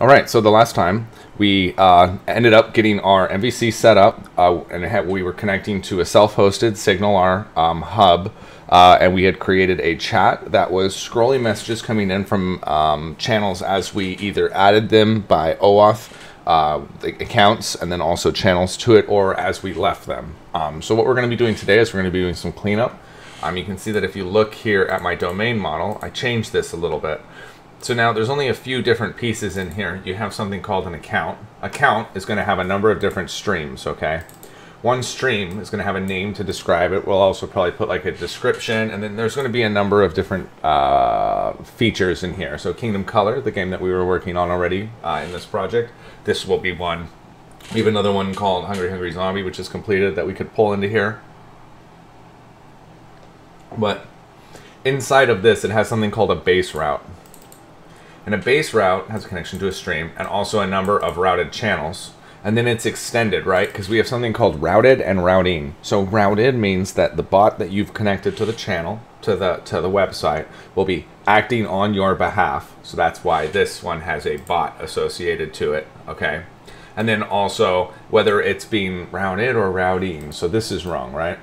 All right, so the last time we ended up getting our MVC set up, and we were connecting to a self-hosted Signal, our hub, and we had created a chat that was scrolling messages coming in from channels as we either added them by OAuth, the accounts, and then also channels to it, or as we left them. So what we're going to be doing today is we're going to be doing some cleanup. You can see that if you look here at my domain model, I changed this a little bit. So now there's only a few different pieces in here. You have something called an account. Account is going to have a number of different streams, okay? One stream is going to have a name to describe it. We'll also probably put like a description, and then there's going to be a number of different features in here. So Kingdom Color, the game that we were working on already in this project, this will be one. We have another one called Hungry Hungry Zombie, which is completed, that we could pull into here. But inside of this, it has something called a base route. And a base route has a connection to a stream and also a number of routed channels. And then it's extended, right? Because we have something called routed and routing. So routed means that the bot that you've connected to the channel, to the website, will be acting on your behalf. So that's why this one has a bot associated to it, okay? And then also whether it's being routed or routing. So this is wrong, right?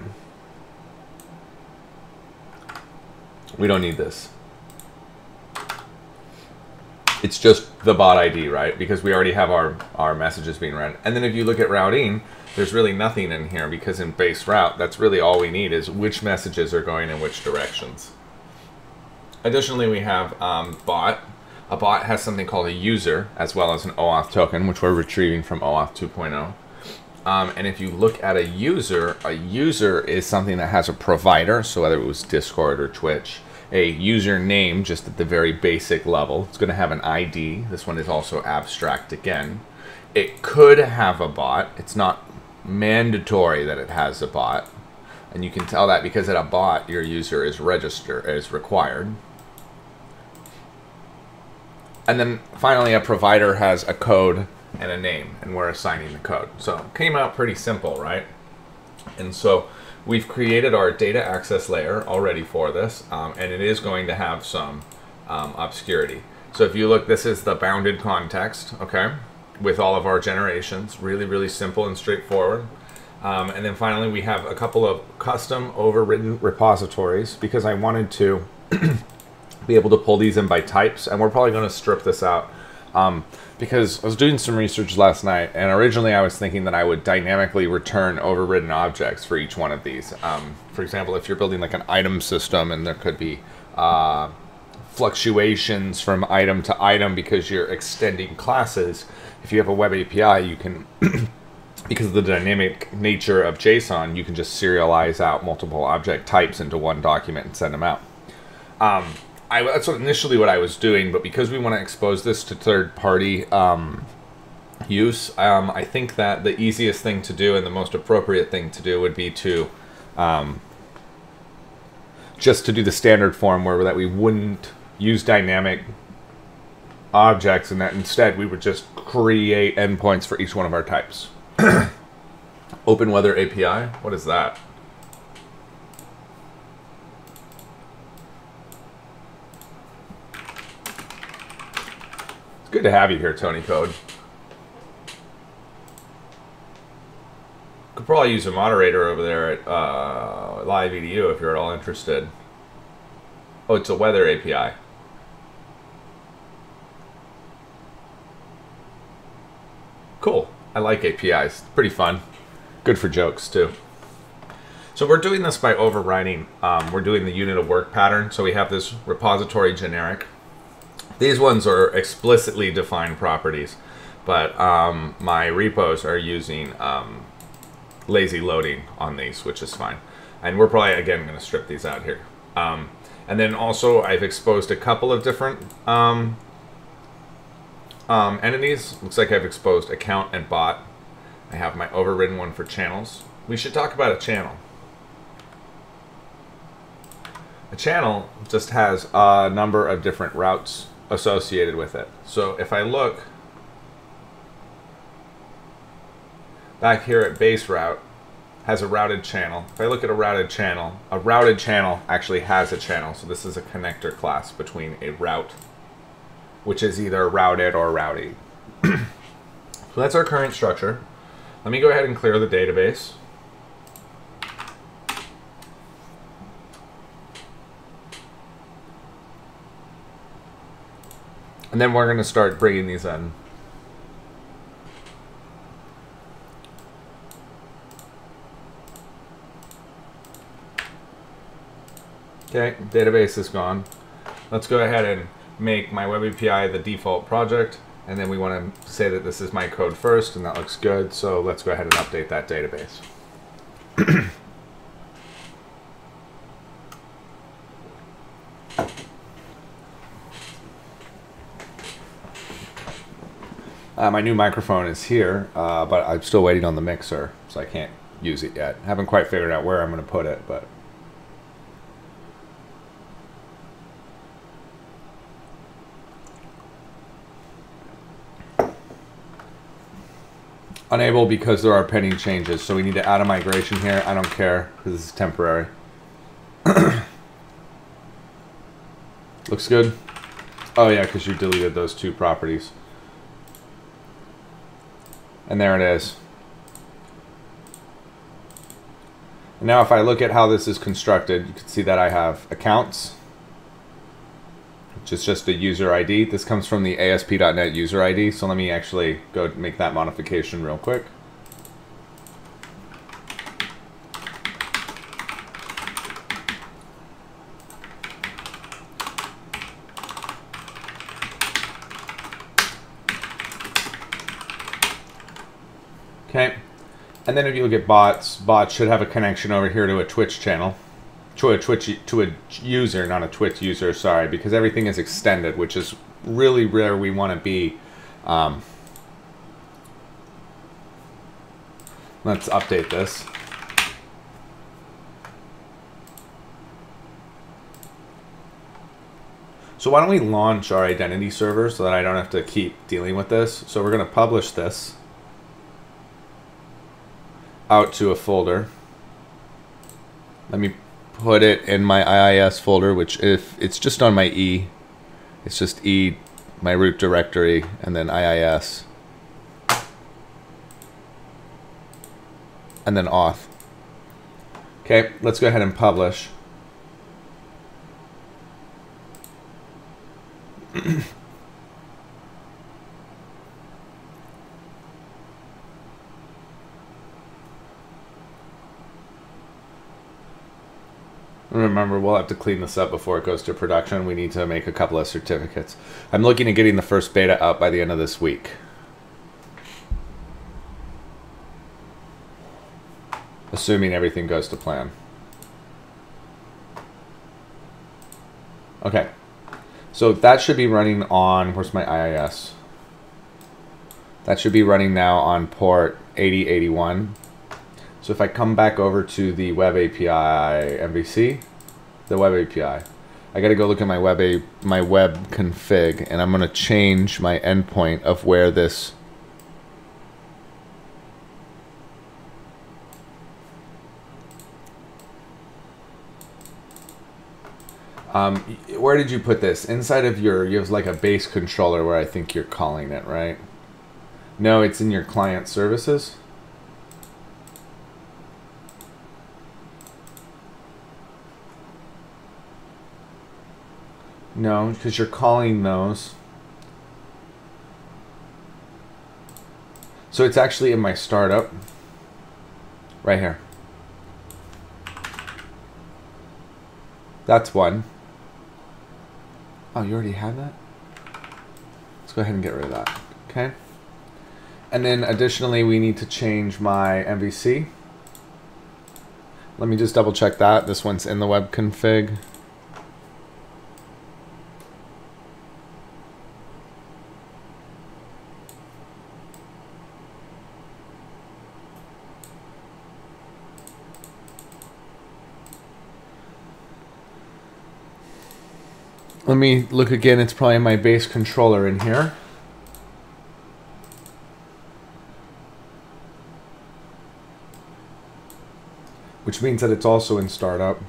We don't need this. It's just the bot ID, right? Because we already have our messages being read. And then if you look at routing, there's really nothing in here, because in base route, that's really all we need is which messages are going in which directions. Additionally, we have bot. A bot has something called a user, as well as an OAuth token, which we're retrieving from OAuth 2.0. And if you look at a user is something that has a provider, so whether it was Discord or Twitch, a username just at the very basic level. It's going to have an ID. This one is also abstract again. It could have a bot. It's not mandatory that it has a bot. And you can tell that because at a bot, your user is required. And then finally, a provider has a code and a name, and we're assigning the code. So it came out pretty simple, right? And so we've created our data access layer already for this, and it is going to have some obscurity. So if you look, this is the bounded context, okay, with all of our generations. Really, really simple and straightforward. And then finally, we have a couple of custom overridden repositories, because I wanted to be able to pull these in by types, and we're probably going to strip this out. Because I was doing some research last night, and originally I was thinking that I would dynamically return overridden objects for each one of these. For example, if you're building like an item system, and there could be fluctuations from item to item because you're extending classes, if you have a web API, you can, because of the dynamic nature of JSON, you can just serialize out multiple object types into one document and send them out. That's initially what I was doing, but because we want to expose this to third-party use, I think that the easiest thing to do and the most appropriate thing to do would be to just to do the standard form where that we wouldn't use dynamic objects, and that instead we would just create endpoints for each one of our types. Open Weather API? What is that? Good to have you here, Tony Code. Could probably use a moderator over there at Live EDU if you're at all interested. Oh, it's a weather API. Cool. I like APIs. Pretty fun. Good for jokes, too. So we're doing this by overriding. We're doing the unit of work pattern. So we have this repository generic. These ones are explicitly defined properties, but my repos are using lazy loading on these, which is fine. And we're probably, again, going to strip these out here. And then also I've exposed a couple of different entities. Looks like I've exposed account and bot. I have my overridden one for channels. We should talk about a channel. A channel just has a number of different routes associated with it. So if I look back here at base route, has a routed channel. If I look at a routed channel actually has a channel. So this is a connector class between a route, which is either routed or routing. So that's our current structure. Let me go ahead and clear the database. And then we're going to start bringing these in. Okay, database is gone. Let's go ahead and make my WebAPI the default project. And then we want to say that this is my code first, and that looks good. So let's go ahead and update that database. My new microphone is here, but I'm still waiting on the mixer, so I can't use it yet. I haven't quite figured out where I'm going to put it, but... Unable because there are pending changes, so we need to add a migration here. I don't care, because this is temporary. Looks good. Oh yeah, because you deleted those two properties. And there it is. And now if I look at how this is constructed, you can see that I have accounts, which is just a user ID. This comes from the ASP.NET user ID. So let me actually go make that modification real quick. Okay, and then if you look at bots should have a connection over here to a Twitch channel, to a user, not a Twitch user, sorry, because everything is extended, which is really where we want to be. Let's update this. So why don't we launch our identity server so that I don't have to keep dealing with this. So we're going to publish this out to a folder. Let me put it in my IIS folder, which if it's just on my E, it's just E, my root directory, and then IIS, and then auth. Okay, let's go ahead and publish. Remember, we'll have to clean this up before it goes to production. We need to make a couple of certificates. I'm looking at getting the first beta out by the end of this week. Assuming everything goes to plan. Okay. So that should be running on, where's my IIS? That should be running now on port 8081. So if I come back over to the WebAPI MVC, the WebAPI, I got to go look at my web config, and I'm going to change my endpoint of where this where did you put this? Inside of you have like a base controller where I think you're calling it, right? No, it's in your client services. No, because you're calling those. So it's actually in my startup. Right here. That's one. Oh, you already have that? Let's go ahead and get rid of that. Okay. And then additionally, we need to change my MVC. Let me just double check that. This one's in the web config. Let me look again. It's probably my base controller in here. Which means that it's also in startup.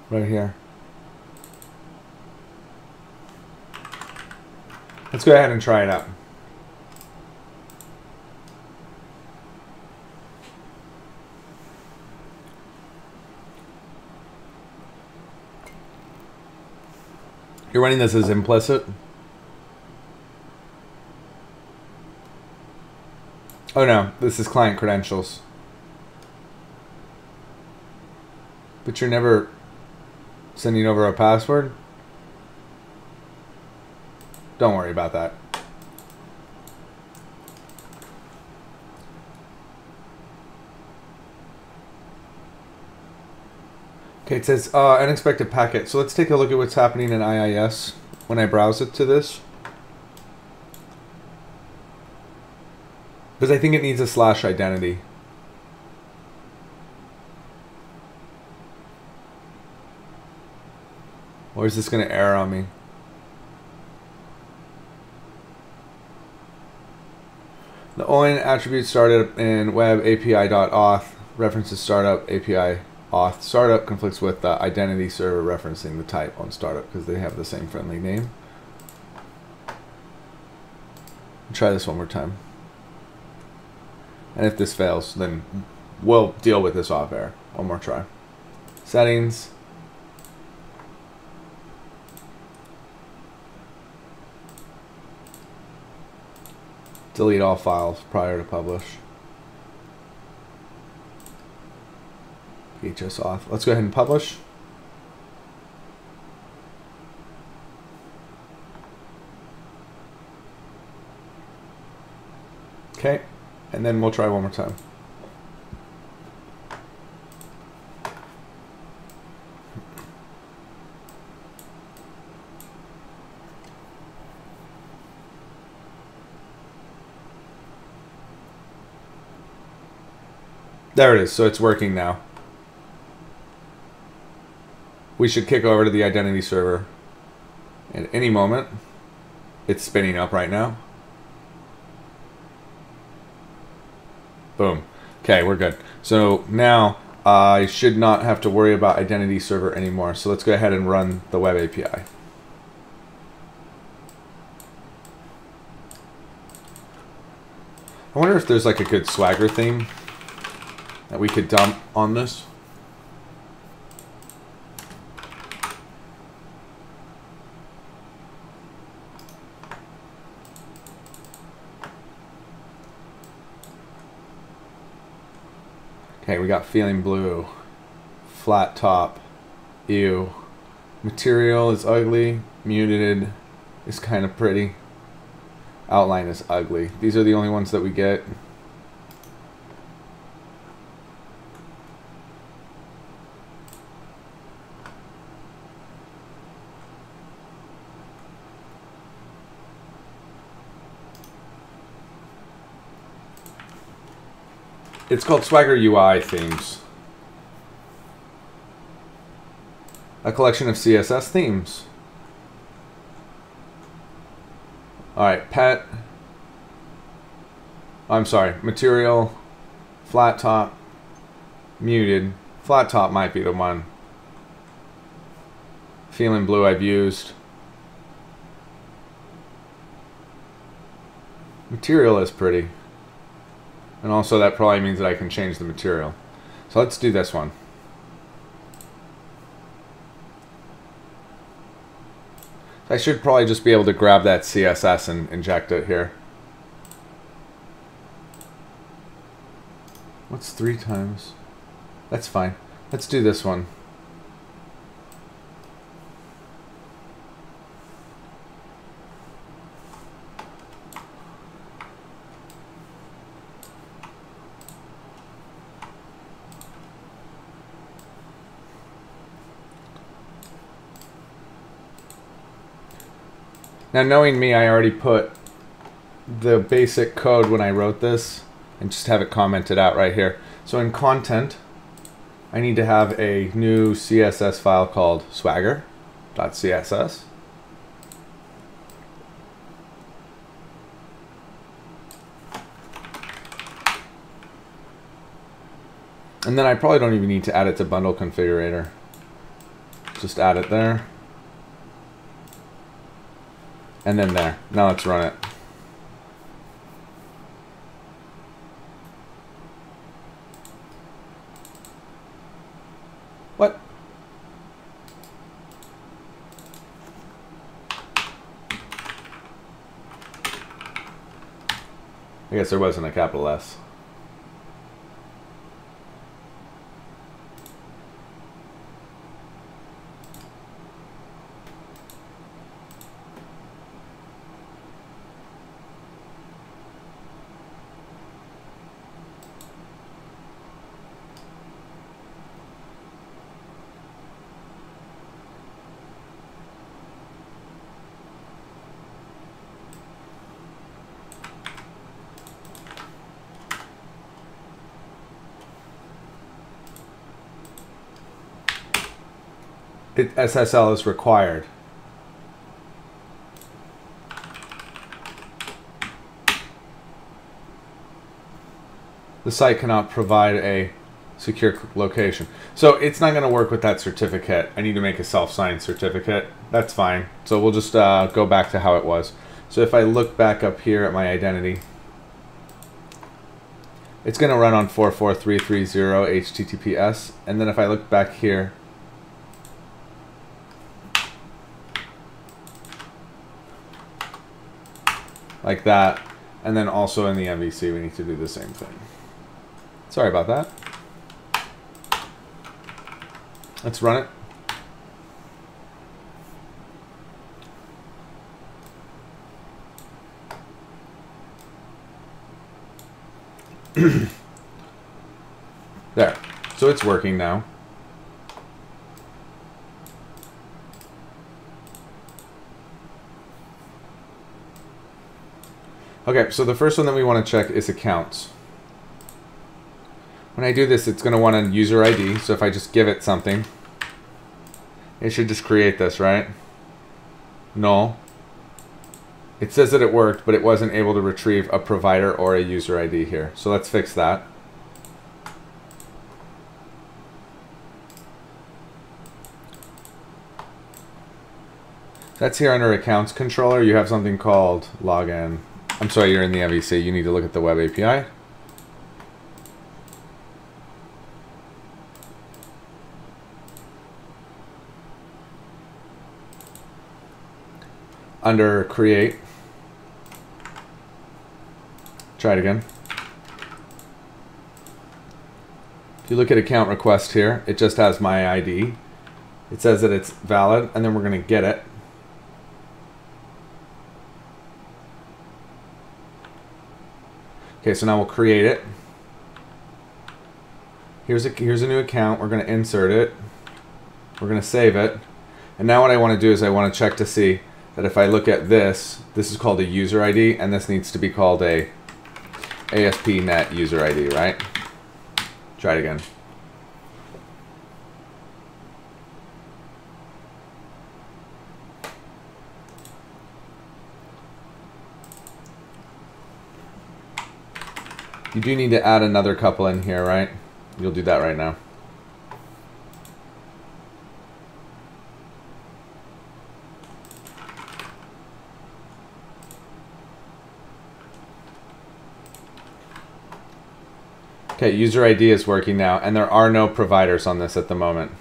right here. Let's go ahead and try it out. You're running this as implicit. Oh no, this is client credentials. But you're never sending over a password? Don't worry about that. Okay, it says unexpected packet. So let's take a look at what's happening in IIS when I browse it to this. Because I think it needs a / identity. Or is this going to error on me? The OIN attribute startup in WebAPI.auth references startup API auth. Startup conflicts with the identity server referencing the type on startup because they have the same friendly name. Try this one more time. And if this fails, then we'll deal with this off air. One more try. Settings. Delete all files prior to publish. PHS auth. Let's go ahead and publish. Okay, and then we'll try one more time. There it is, so it's working now. We should kick over to the identity server at any moment. It's spinning up right now. Boom. Okay, we're good. So now I should not have to worry about identity server anymore. So let's go ahead and run the web API. I wonder if there's like a good Swagger theme that we could dump on this. Okay, we got feeling blue, flat top, ew. Material is ugly, muted is kind of pretty. Outline is ugly. These are the only ones that we get. It's called Swagger UI Themes. A collection of CSS themes. Alright, pet. I'm sorry, material, flat top, muted. Flat top might be the one. Feeling blue I've used. Material is pretty. And also that probably means that I can change the material. So let's do this one. I should probably just be able to grab that CSS and inject it here. What's 3 times? That's fine. Let's do this one. Now, knowing me, I already put the basic code when I wrote this and just have it commented out right here. So in content, I need to have a new CSS file called swagger.css. And then I probably don't even need to add it to bundle configurator. Just add it there. And then there. Now let's run it. What? I guess there wasn't a capital S. SSL is required. The site cannot provide a secure location. So it's not going to work with that certificate. I need to make a self-signed certificate. That's fine. So we'll just go back to how it was. So if I look back up here at my identity, it's going to run on 44330 HTTPS. And then if I look back here, like that, and then also in the MVC we need to do the same thing. Sorry about that. Let's run it. There. So it's working now. Okay, so the first one that we want to check is accounts. When I do this, it's going to want a user ID. So if I just give it something, it should just create this, right? Null. It says that it worked, but it wasn't able to retrieve a provider or a user ID here. So let's fix that. That's here under Accounts Controller. You have something called Login. I'm sorry, you're in the MVC. You need to look at the WebAPI. Under Create. Try it again. If you look at Account Request here, it just has my ID. It says that it's valid, and then we're going to get it. Okay, so now we'll create it. Here's a new account. We're going to insert it. We're going to save it. And now what I want to do is I want to check to see that if I look at this, this is called a user ID, and this needs to be called a ASP.NET user ID, right? Try it again. You do need to add another couple in here, right? You'll do that right now. Okay, user ID is working now, and there are no providers on this at the moment,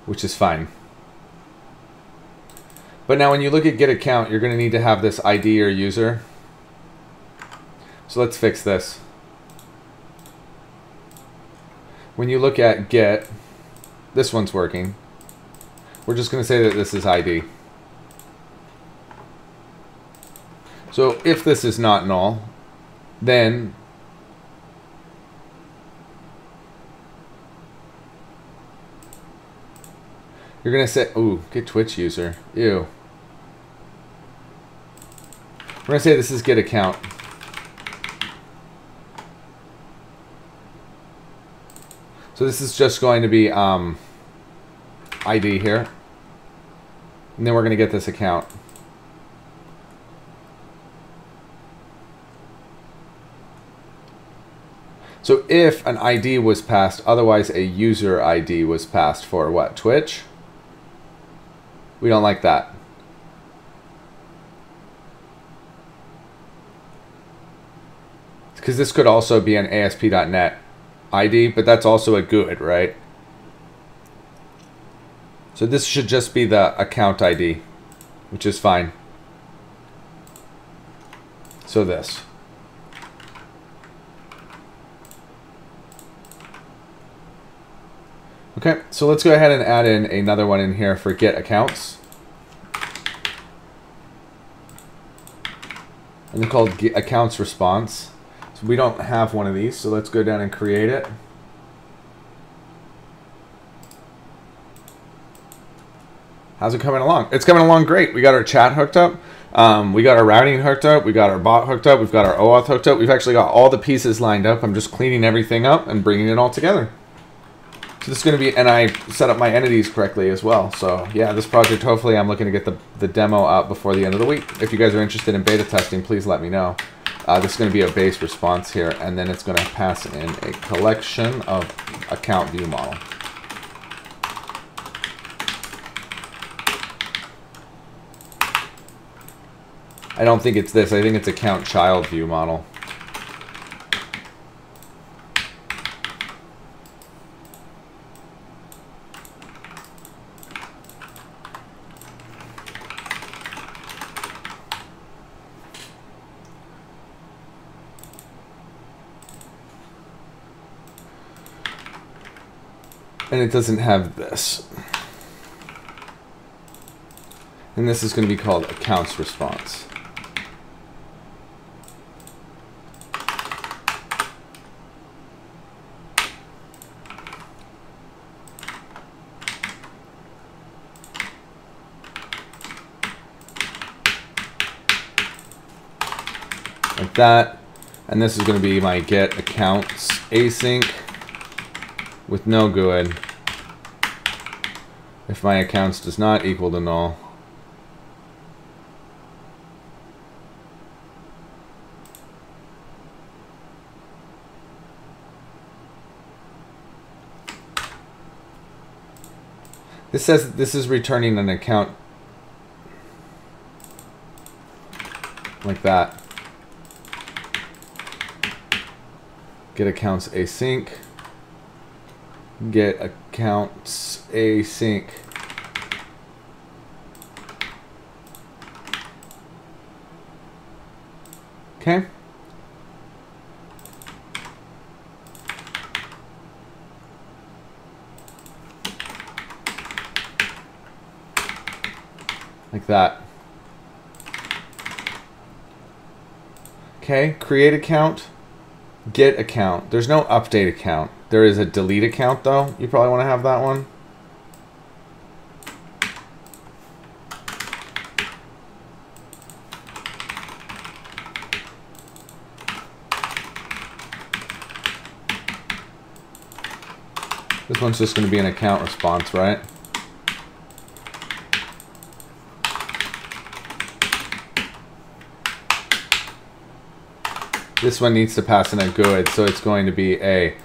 which is fine. But now when you look at get account, you're going to need to have this ID or user. So let's fix this. When you look at get, this one's working. We're just going to say that this is ID. So if this is not null, then you're going to say, ooh, get TwitchUser. Ew. We're going to say this is get account. So this is just going to be ID here. And then we're going to get this account. So if an ID was passed, otherwise a user ID was passed for what? Twitch? We don't like that. Because this could also be an ASP.NET ID, but that's also a good, right? So this should just be the account ID, which is fine. So this. Okay, so let's go ahead and add in another one in here for get accounts. And they're called get accounts response. So we don't have one of these, so let's go down and create it. How's it coming along? It's coming along great. We got our chat hooked up. We got our routing hooked up. We got our bot hooked up. We've got our OAuth hooked up. We've actually got all the pieces lined up. I'm just cleaning everything up and bringing it all together. So this is going to be, and I set up my entities correctly as well. So yeah, this project, hopefully I'm looking to get the demo out before the end of the week. If you guys are interested in beta testing, please let me know. This is going to be a base response here, and then it's going to pass in a collection of AccountViewModel. I don't think it's this. I think it's AccountChildViewModel. And it doesn't have this. And this is going to be called accounts response. Like that. And this is going to be my get accounts async with no GUID if my accounts does not equal to null. This says this is returning an account like that. Get accounts async. Get accounts async. Okay. Like that. Okay, create account, get account. There's no update account. There is a delete account though. You probably want to have that one. This one's just going to be an account response, right? This one needs to pass in a GUID, so it's going to be a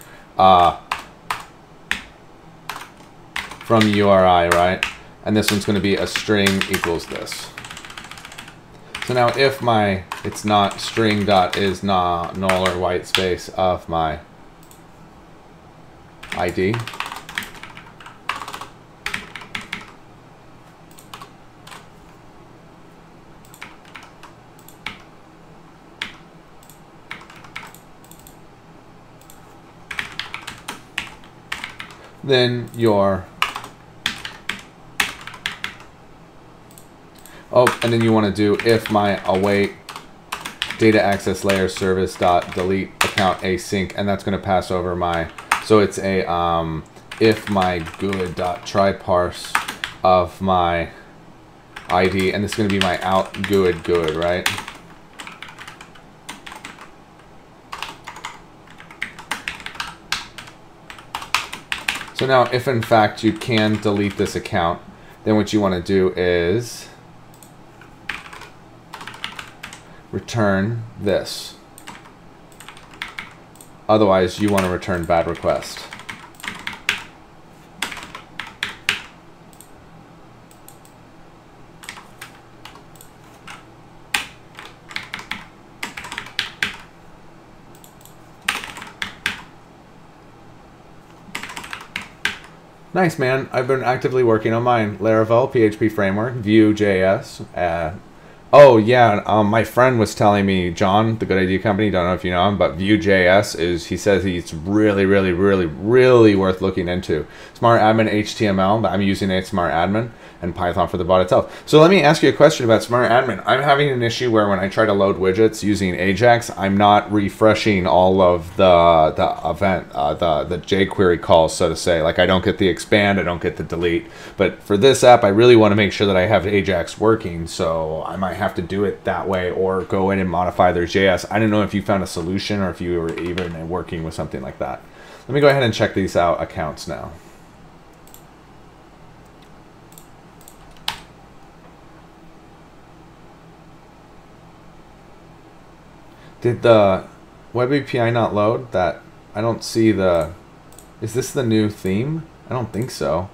from URI, right? And this one's going to be a string equals this. So now if my, it's not string dot is not null or white space of my ID. Then your, and then you want to do if my await data access layer service dot delete account async, and that's going to pass over my, so it's a if my GUID dot try parse of my ID, and this is going to be my out GUID, right? So now if in fact you can delete this account, then what you want to do is return this. Otherwise, you want to return bad request. Nice, man. I've been actively working on mine. Laravel, PHP framework, Vue.js. Oh, yeah. My friend was telling me, John, the Good Idea Company, don't know if you know him, but Vue.js is, he says it's really, really, really, really worth looking into. Smart Admin HTML, I'm using a Smart Admin, and Python for the bot itself. So let me ask you a question about Smart Admin. I'm having an issue where when I try to load widgets using Ajax, I'm not refreshing all of the jQuery calls, so to say. Like I don't get the expand, I don't get the delete. But for this app, I really want to make sure that I have Ajax working, so I might have to do it that way or go in and modify their JS. I don't know if you found a solution or if you were even working with something like that. Let me go ahead and check these out accounts now. Did the web API not load? That I don't see the... Is this the new theme? I don't think so.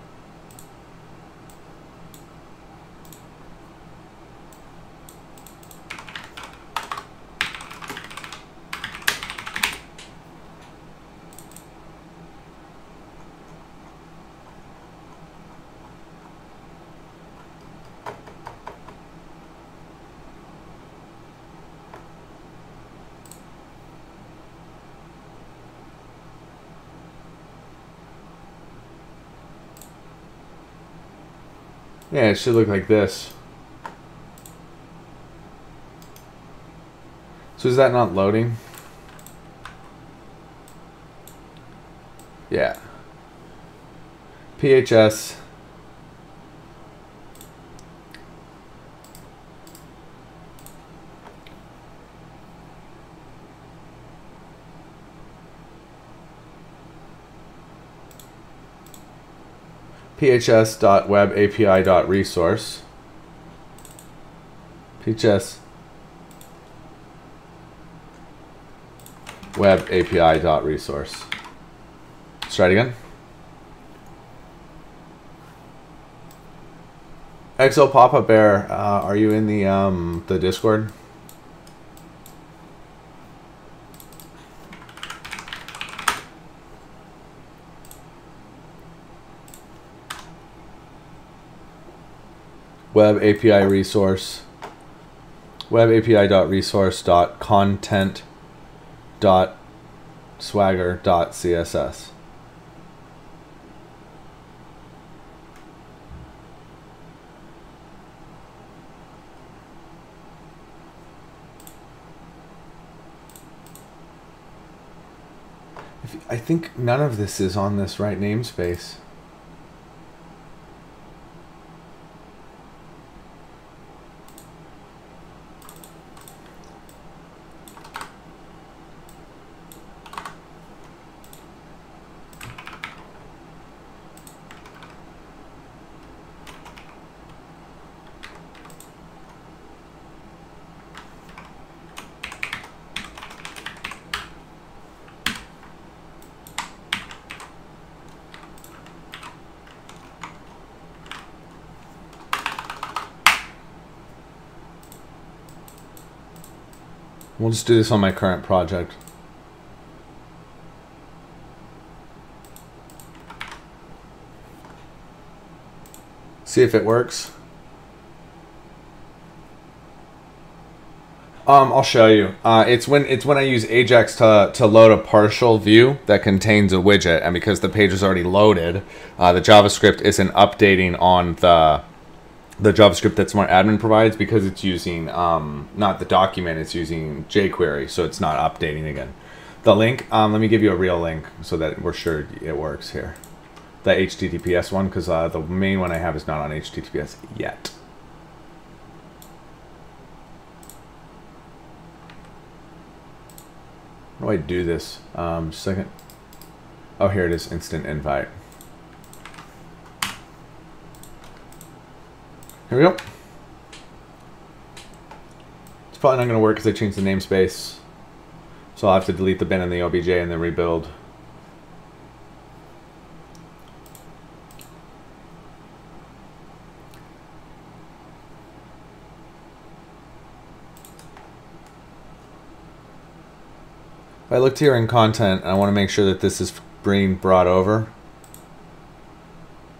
Yeah, it should look like this. So is that not loading? Yeah. PHS. phs.webapi.resource. phs webapi.resource. Let's try it again. XO Papa Bear, are you in the Discord? Web API resource, webapi.resource.content.swagger.css. I think none of this is on this right namespace. We'll just do this on my current project. See if it works. I'll show you. It's when I use Ajax to load a partial view that contains a widget, and because the page is already loaded, the JavaScript isn't updating on the JavaScript that Smart Admin provides because it's using not the document, it's using jQuery, so it's not updating again. The link, let me give you a real link so that we're sure it works here. The HTTPS one, because the main one I have is not on HTTPS yet. How do I do this? Just a second. Oh, here it is, instant invite. Here we go. It's probably not going to work because I changed the namespace. So I'll have to delete the bin and the OBJ and then rebuild. If I looked here in content, and I want to make sure that this is being brought over.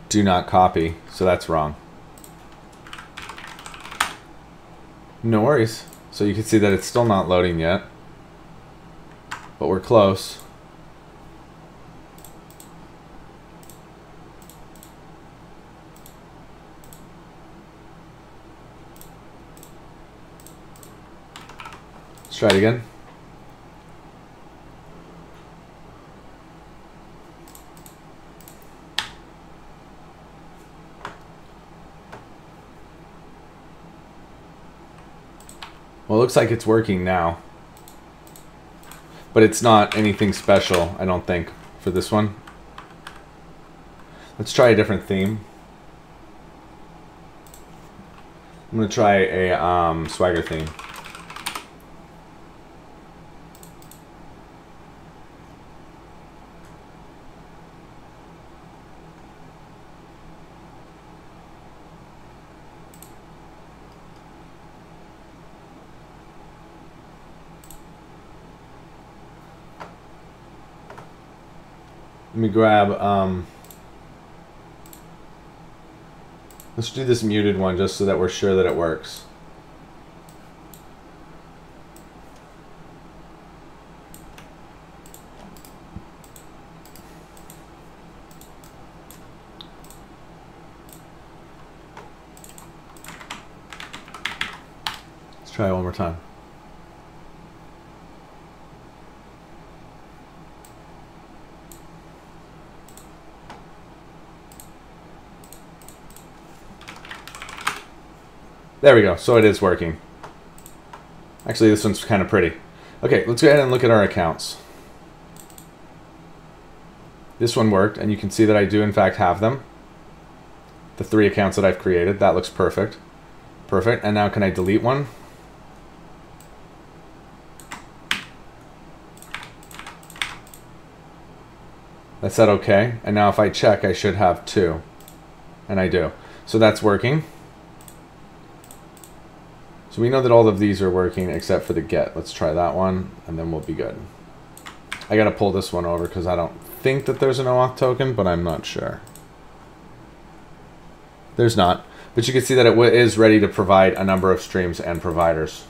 Do not copy, so that's wrong. No worries. So you can see that it's still not loading yet, but we're close. Let's try it again. Well, it looks like it's working now, but it's not anything special, I don't think, for this one. Let's try a different theme. I'm going to try a Swagger theme. Let me grab, let's do this muted one just so that we're sure that it works. Let's try it one more time. There we go. So it is working. Actually, this one's kind of pretty. Okay, let's go ahead and look at our accounts. This one worked, and you can see that I do in fact have them. The 3 accounts that I've created. That looks perfect. Perfect. And now can I delete one? That said okay. And now if I check, I should have 2. And I do. So that's working. So we know that all of these are working except for the get. Let's try that one, and then we'll be good. I gotta pull this one over because I don't think that there's an OAuth token, but I'm not sure. There's not. But you can see that it is ready to provide a number of streams and providers.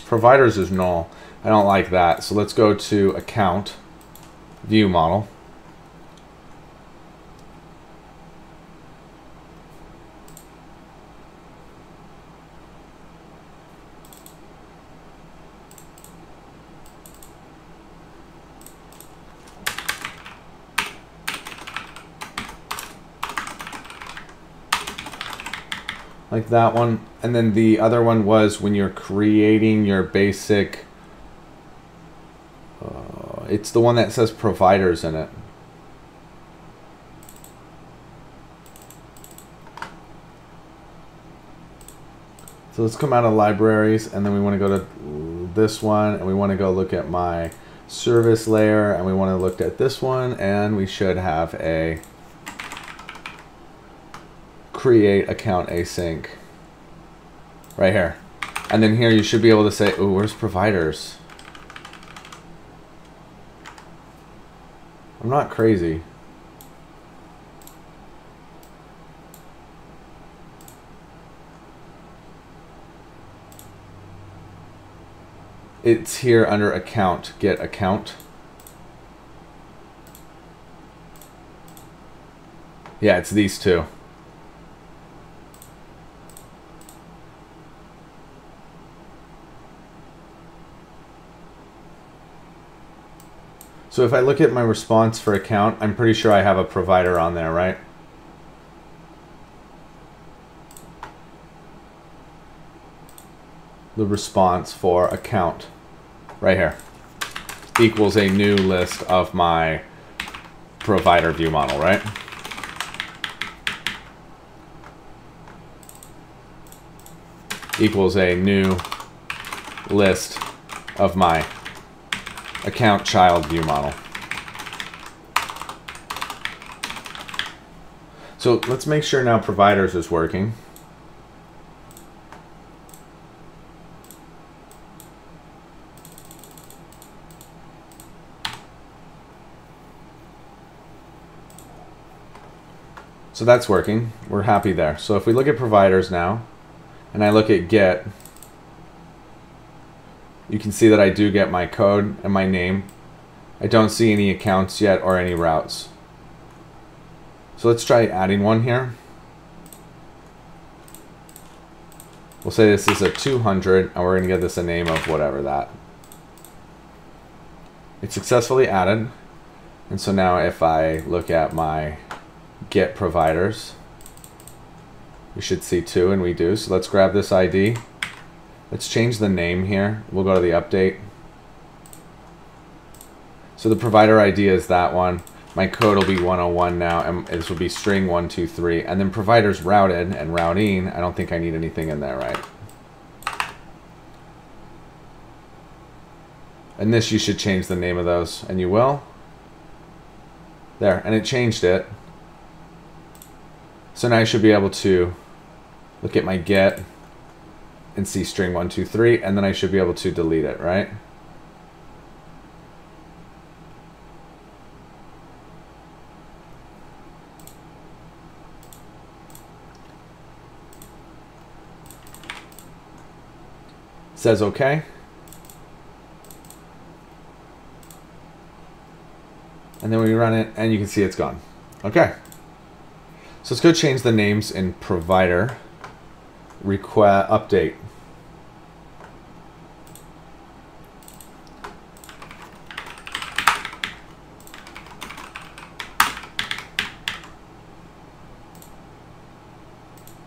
Providers is null. I don't like that. So let's go to AccountViewModel. Like that one. And then the other one was when you're creating your basic, it's the one that says providers in it. So let's come out of libraries, and then we want to go to this one, and we want to go look at my ServiceLayer, and we want to look at this one, and we should have a create account async right here. And then here you should be able to say, oh, where's providers? I'm not crazy. It's here under account, get account. Yeah, it's these two. So if I look at my response for account, I'm pretty sure I have a provider on there, right? The response for account right here equals a new list of my ProviderViewModel, right? Equals a new list of my account child view model. So let's make sure now providers is working. So that's working. We're happy there. So if we look at providers now, and I look at get, you can see that I do get my code and my name. I don't see any accounts yet or any routes. So let's try adding one here. We'll say this is a 200, and we're going to give this a name of whatever that. It's successfully added. And so now if I look at my get providers, we should see 2, and we do. So let's grab this ID. Let's change the name here. We'll go to the update. So the provider ID is that one. My code will be 101 now, and this will be string 123. And then providers routed and routing, I don't think I need anything in there, right? And this, you should change the name of those, and you will. There, and it changed it. So now I should be able to look at my get and see string 123, and then I should be able to delete it, right? Says okay. And then we run it, and you can see it's gone. Okay. So let's go change the names in provider request update.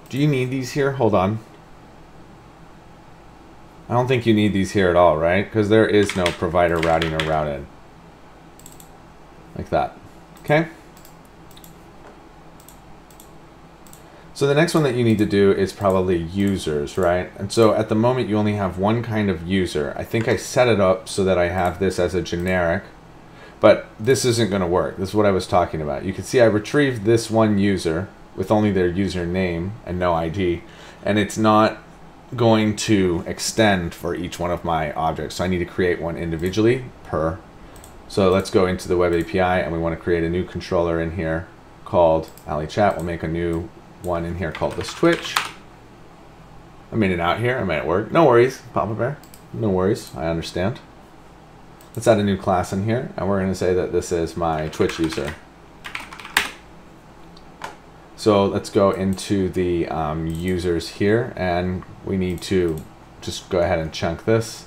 Do you need these here? Hold on. I don't think you need these here at all, right? Because there is no provider routing or routed. Like that. Okay? So the next one that you need to do is probably users, right? And so at the moment you only have one kind of user. I think I set it up so that I have this as a generic, but this isn't going to work. This is what I was talking about. You can see I retrieved this one user with only their username and no ID, and it's not going to extend for each one of my objects. So I need to create one individually per. So let's go into the WebAPI, and we want to create a new controller in here called AllieChat. We'll make a new one in here called this Twitch. I made it out here. I made it work. No worries, Papa Bear. No worries. I understand. Let's add a new class in here, and we're going to say that this is my TwitchUser. So let's go into the users here, and we need to just go ahead and chunk this.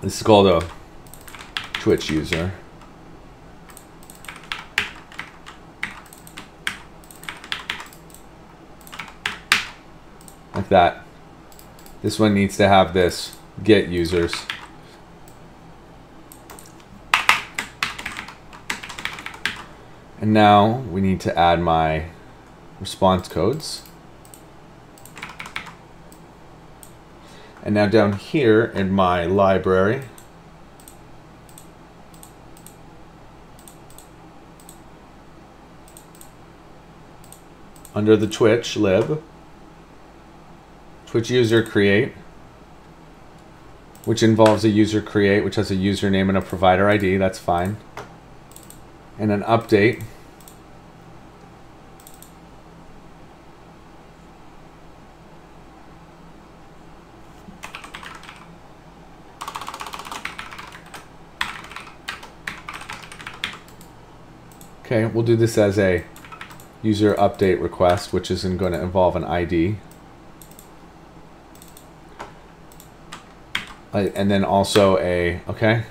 This is called a TwitchUser. Like that. This one needs to have this GetUsers. And now we need to add my response codes. And now down here in my library, under the Twitch lib, TwitchUser create, which involves a user create, which has a username and a provider ID. That's fine. And an update. Okay, we'll do this as a user update request, which is going to involve an ID. And then also a, okay.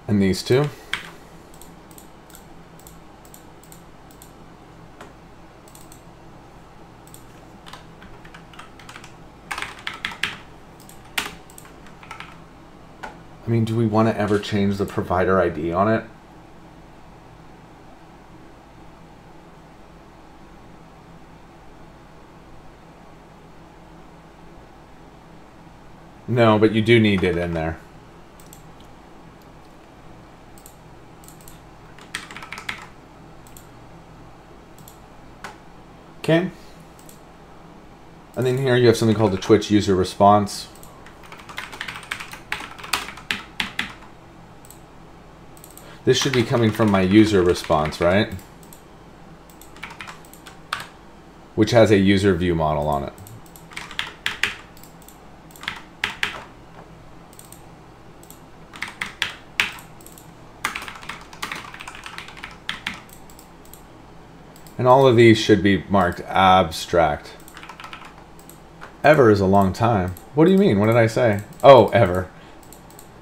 And these two. I mean, do we want to ever change the provider ID on it? No, but you do need it in there. Okay. And then here you have something called the Twitch user response. This should be coming from my user response, right? Which has a user view model on it. And all of these should be marked abstract. Ever is a long time. What do you mean? What did I say? Oh, ever.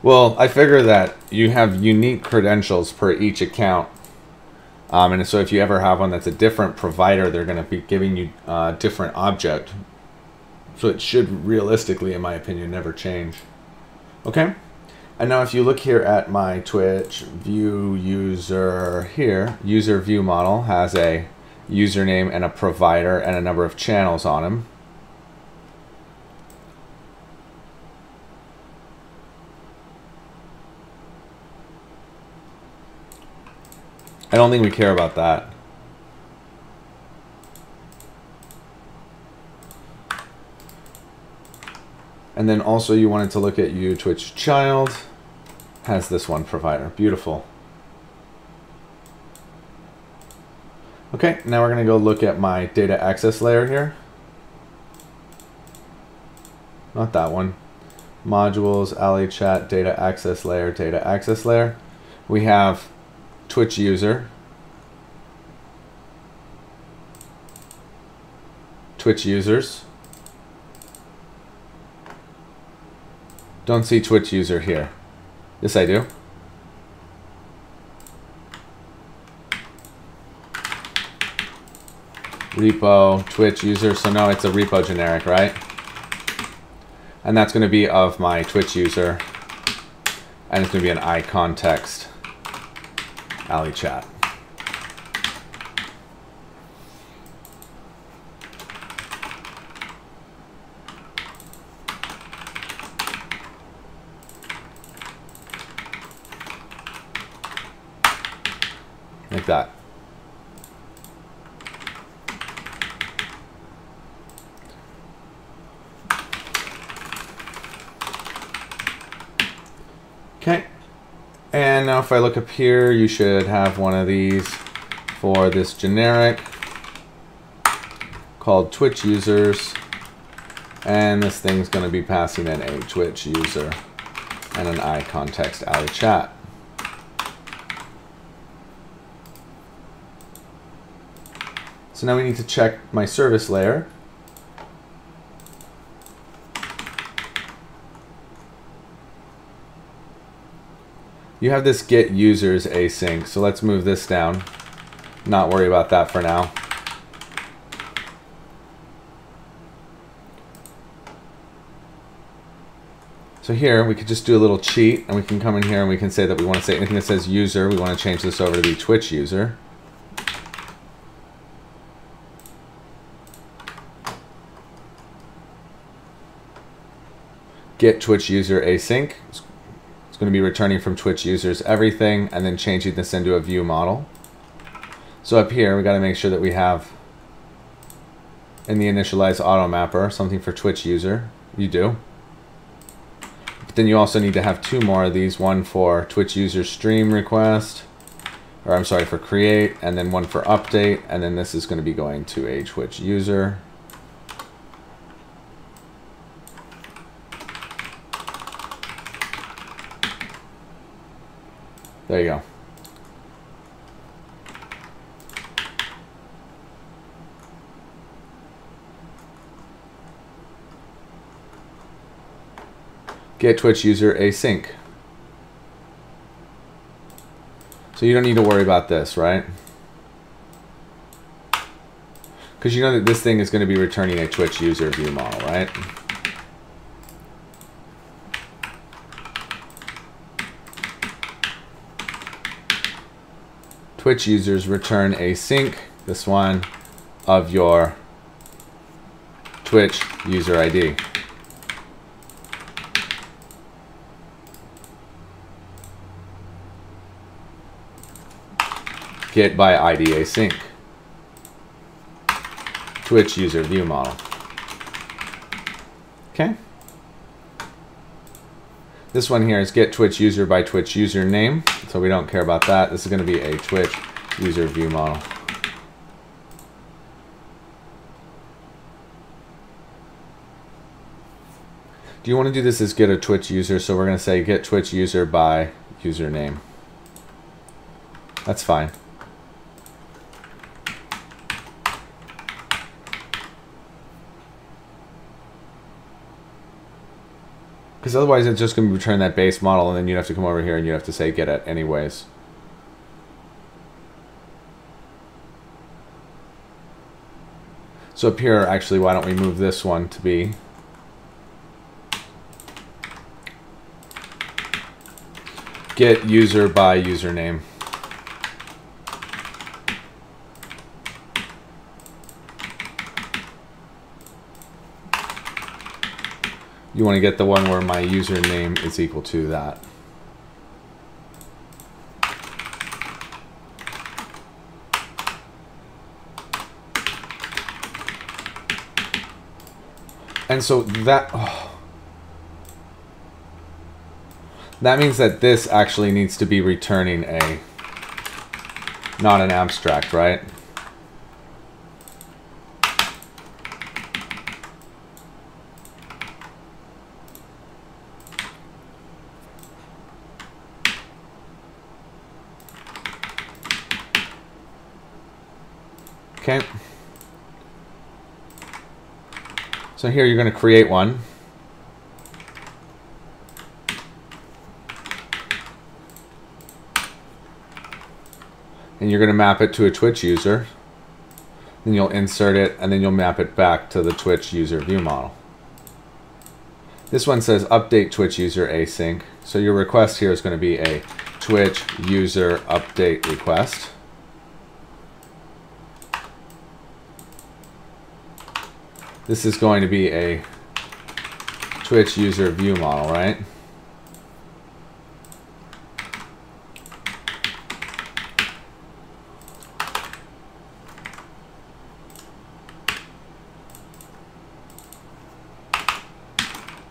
Well, I figure that you have unique credentials per each account. And so if you ever have one that's a different provider, they're going to be giving you a different object. So it should realistically, in my opinion, never change. Okay? And now if you look here at my Twitch view user here, user view model has a username and a provider and a number of channels on him. I don't think we care about that. And then also you wanted to look at Twitch child has this one provider. Beautiful. Okay, now we're going to go look at my data access layer here. Not that one. Modules, AllieChat, data access layer, data access layer. We have TwitchUser, TwitchUsers. Don't see TwitchUser here. Yes, I do. Repo, TwitchUser. So no, it's a repo generic, right? And that's going to be of my TwitchUser. And it's going to be an iContext AllieChat. Like that. Okay. And now if I look up here, you should have one of these for this generic called TwitchUsers. And this thing's going to be passing in a TwitchUser and an iContext AllieChat. So now we need to check my service layer. You have this GetUsers async, so let's move this down. Not worry about that for now. So here we could just do a little cheat, and we can come in here and we can say that we want to say anything that says user, we want to change this over to be TwitchUser. Get TwitchUser async. It's going to be returning from TwitchUsers everything and then changing this into a view model. So up here we got to make sure that we have in the initialize auto mapper something for TwitchUser. You do. But then you also need to have two more of these, one for TwitchUser stream request, or I'm sorry, for create, and then one for update, and then this is going to be going to a TwitchUser. There you go. Get TwitchUser async. So you don't need to worry about this, right? Because you know that this thing is going to be returning a TwitchUser view model, right? TwitchUsers return a sync, this one, of your Twitch user ID. Get by ID async. TwitchUser ViewModel. Okay. This one here is get TwitchUser by TwitchUserName, so we don't care about that. This is going to be a TwitchUser ViewModel. Do you want to do this as get a TwitchUser? So we're going to say get TwitchUser by username. That's fine. Because otherwise it's just going to return that base model, and then you'd have to come over here and you'd have to say get it anyways. So up here, actually, why don't we move this one to be get user by username. You want to get the one where my username is equal to that. And so that that means that this actually needs to be returning a, not an abstract, right? Okay. So here you're going to create one. And you're going to map it to a Twitch user. Then you'll insert it, and then you'll map it back to the Twitch user view model. This one says update Twitch user async. So your request here is going to be a Twitch user update request. This is going to be a Twitch user view model, right?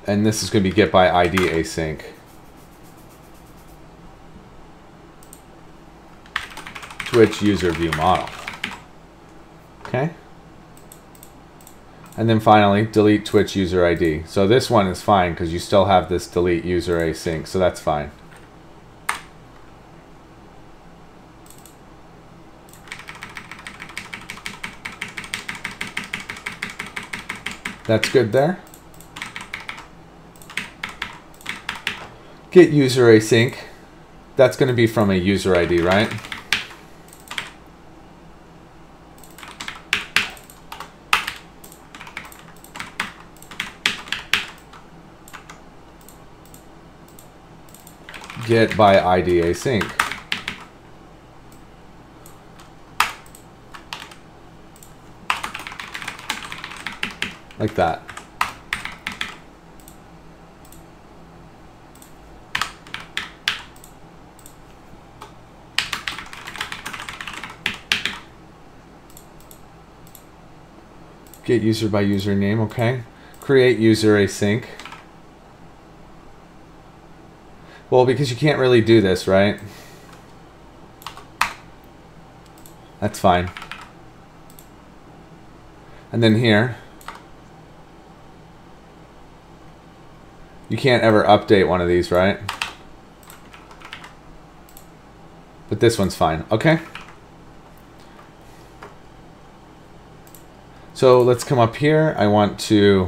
And this is going to be get by ID async. Twitch user view model. Okay. And then finally, delete Twitch user ID. So this one is fine because you still have this delete user async, so that's fine. That's good there. Get user async. That's going to be from a user ID, right? Get by ID async. Like that. Get user by username, okay. Create user async. Well, because you can't really do this, right? That's fine. And then here, you can't ever update one of these, right? But this one's fine, okay? So let's come up here. I want to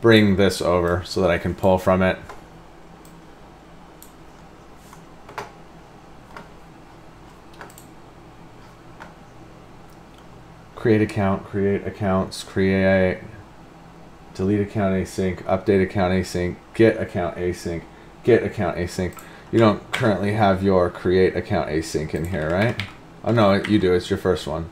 bring this over so that I can pull from it. Create account, create accounts, create, delete account async, update account async, get account async, get account async. You don't currently have your create account async in here, right? Oh no, you do. It's your first one.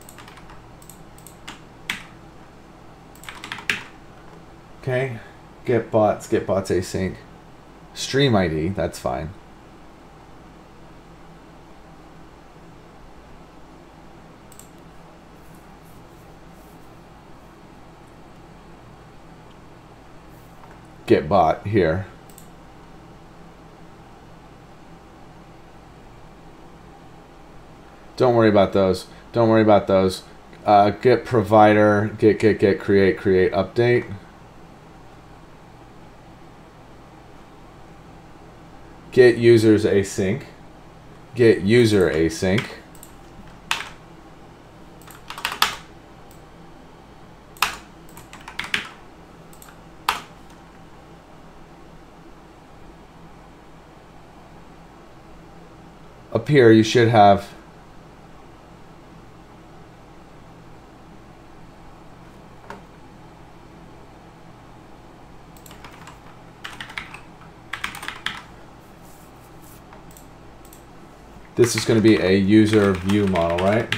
Okay, get bots async. Stream ID, that's fine. Get bot here. Don't worry about those. Don't worry about those. Get provider, get create update. Get users async. Get user async. Up here you should have this is going to be a user view model, right?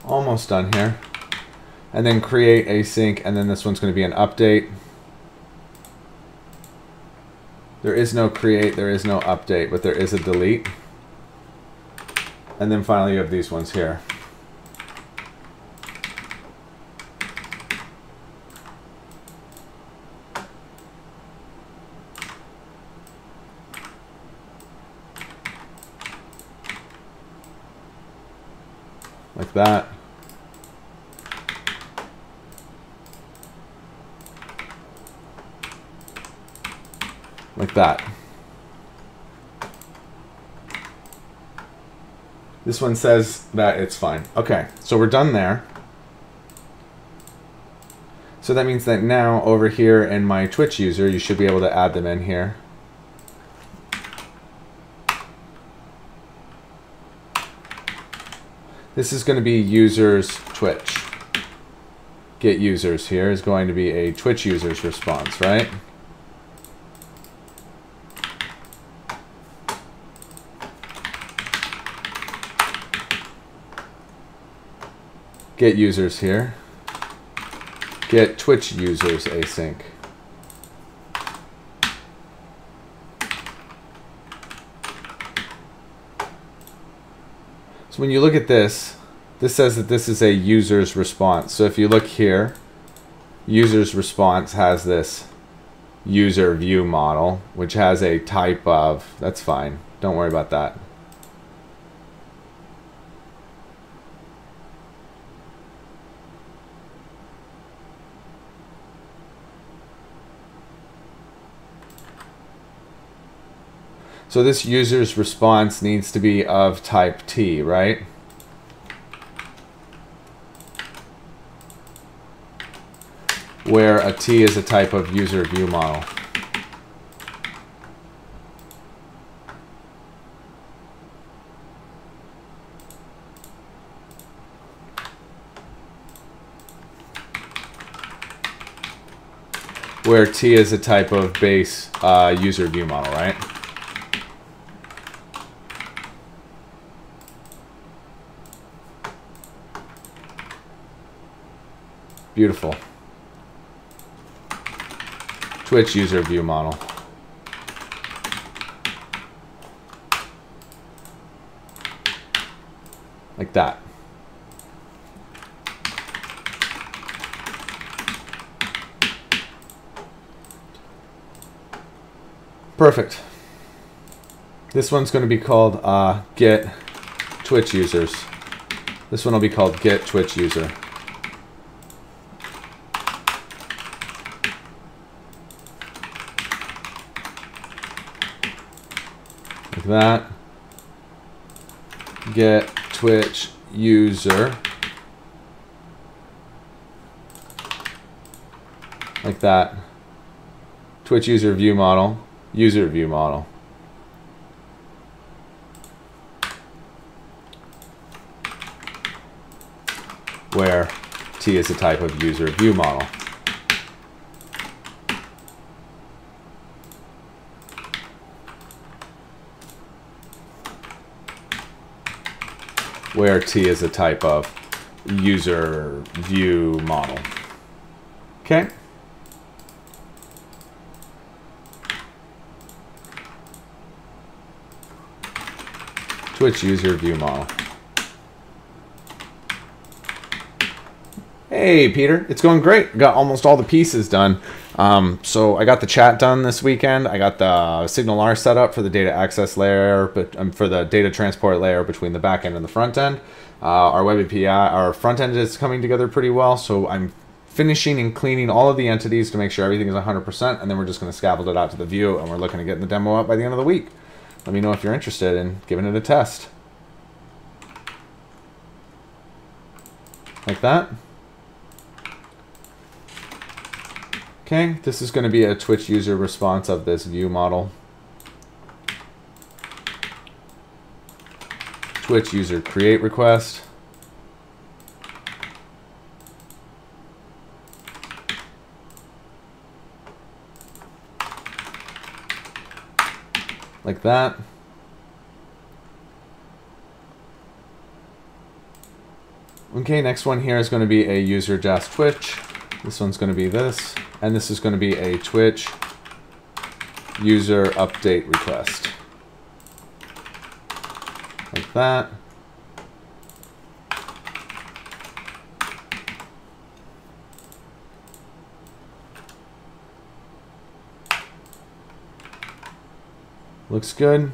Almost done here. And then create async, and then this one's going to be an update. There is no create, there is no update, but there is a delete. And then finally you have these ones here. Like that. Like that. This one says that it's fine. Okay, so we're done there. So that means that now over here in my Twitch user, you should be able to add them in here. This is going to be users Twitch. Get users here is going to be a Twitch users response, right? Get users here. Get Twitch users async. So when you look at this, this says that this is a user's response. So if you look here, user's response has this user view model, which has a type of, that's fine. Don't worry about that. So this user's response needs to be of type T, right? Where a T is a type of user view model. Where T is a type of base user view model, right? Beautiful. Twitch user view model. Like that. Perfect. This one's going to be called get Twitch users. This one will be called get Twitch user. Like that. Get Twitch user. Like that. Twitch user view model. User view model. where T is a type of user view model. Where T is a type of user view model. Okay. TwitchUser view model. Hey, Peter, it's going great. Got almost all the pieces done. So I got the chat done this weekend. I got the SignalR set up for the data access layer, but for the data transport layer between the back end and the front end. Our WebAPI, our front end is coming together pretty well. So I'm finishing and cleaning all of the entities to make sure everything is 100%, and then we're just going to scaffold it out to the view, and we're looking at getting the demo up by the end of the week. Let me know if you're interested in giving it a test. Like that. Okay, this is going to be a TwitchUser response of this view model. TwitchUser create request. Like that. Okay, next one here is going to be a user just Twitch. This one's going to be this. And this is going to be a Twitch user update request. Like that. Looks good.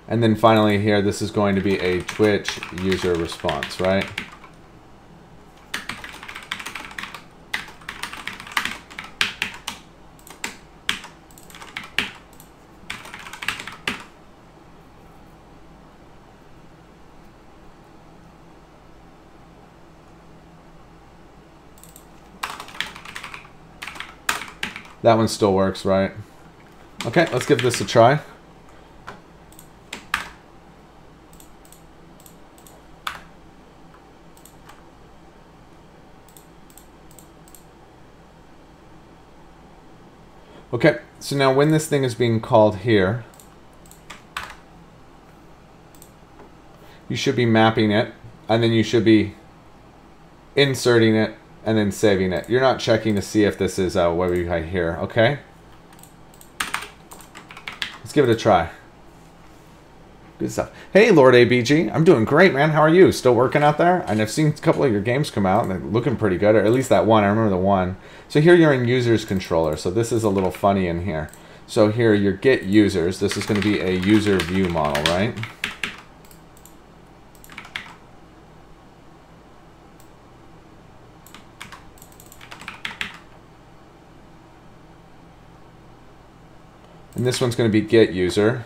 And then finally here, this is going to be a Twitch user response, right? That one still works, right? Okay, let's give this a try. Okay, so now when this thing is being called here, you should be mapping it, and then you should be inserting it, and then saving it. You're not checking to see if this is a WebAPI here, okay? Let's give it a try. Good stuff. Hey, Lord ABG. I'm doing great, man. How are you? Still working out there? And I've seen a couple of your games come out, and they're looking pretty good, or at least that one. I remember the one. So here you're in users controller. So this is a little funny in here. So here your GetUsers. This is going to be a user view model, right? And this one's going to be GetUser.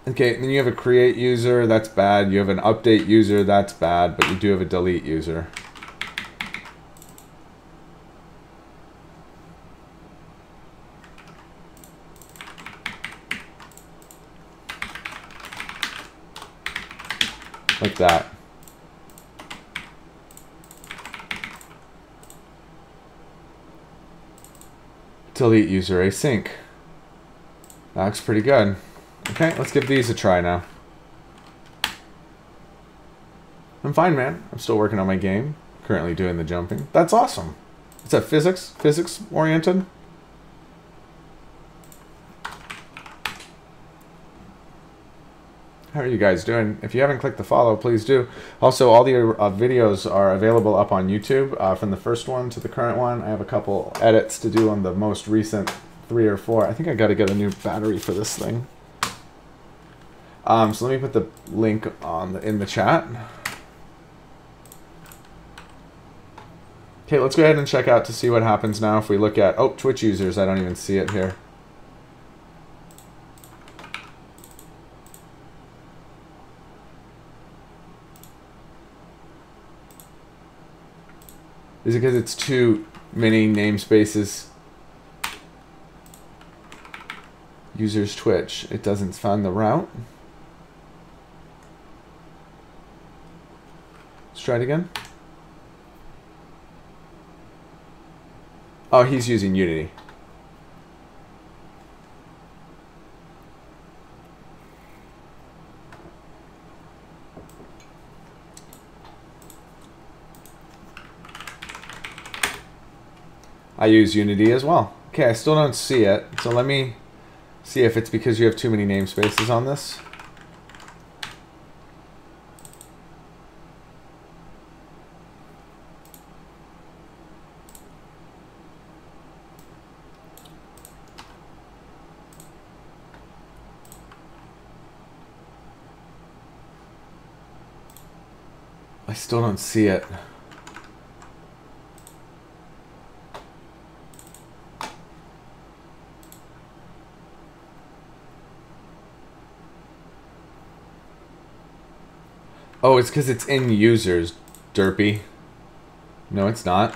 Okay, and then you have a create user, that's bad. You have an update user, that's bad, but you do have a delete user. Like that. Delete user async. That looks pretty good. Okay, let's give these a try now. I'm fine, man. I'm still working on my game. Currently doing the jumping. That's awesome. Is that physics oriented? How are you guys doing? If you haven't clicked the follow, please do. Also, all the videos are available up on YouTube, from the first one to the current one. I have a couple edits to do on the most recent 3 or 4. I think I got to get a new battery for this thing. So let me put the link in the chat. Okay, let's go ahead and check out to see what happens now if we look at, oh, Twitch users. I don't even see it here. Is it because it's too many namespaces? Users Twitch. It doesn't find the route. Let's try it again. Oh, he's using Unity. I use Unity as well. Okay, I still don't see it. So let me see if it's because you have too many namespaces on this. I still don't see it. Oh, it's because it's in users, derpy. No, it's not.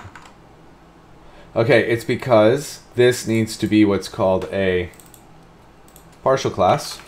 Okay, it's because this needs to be what's called a partial class.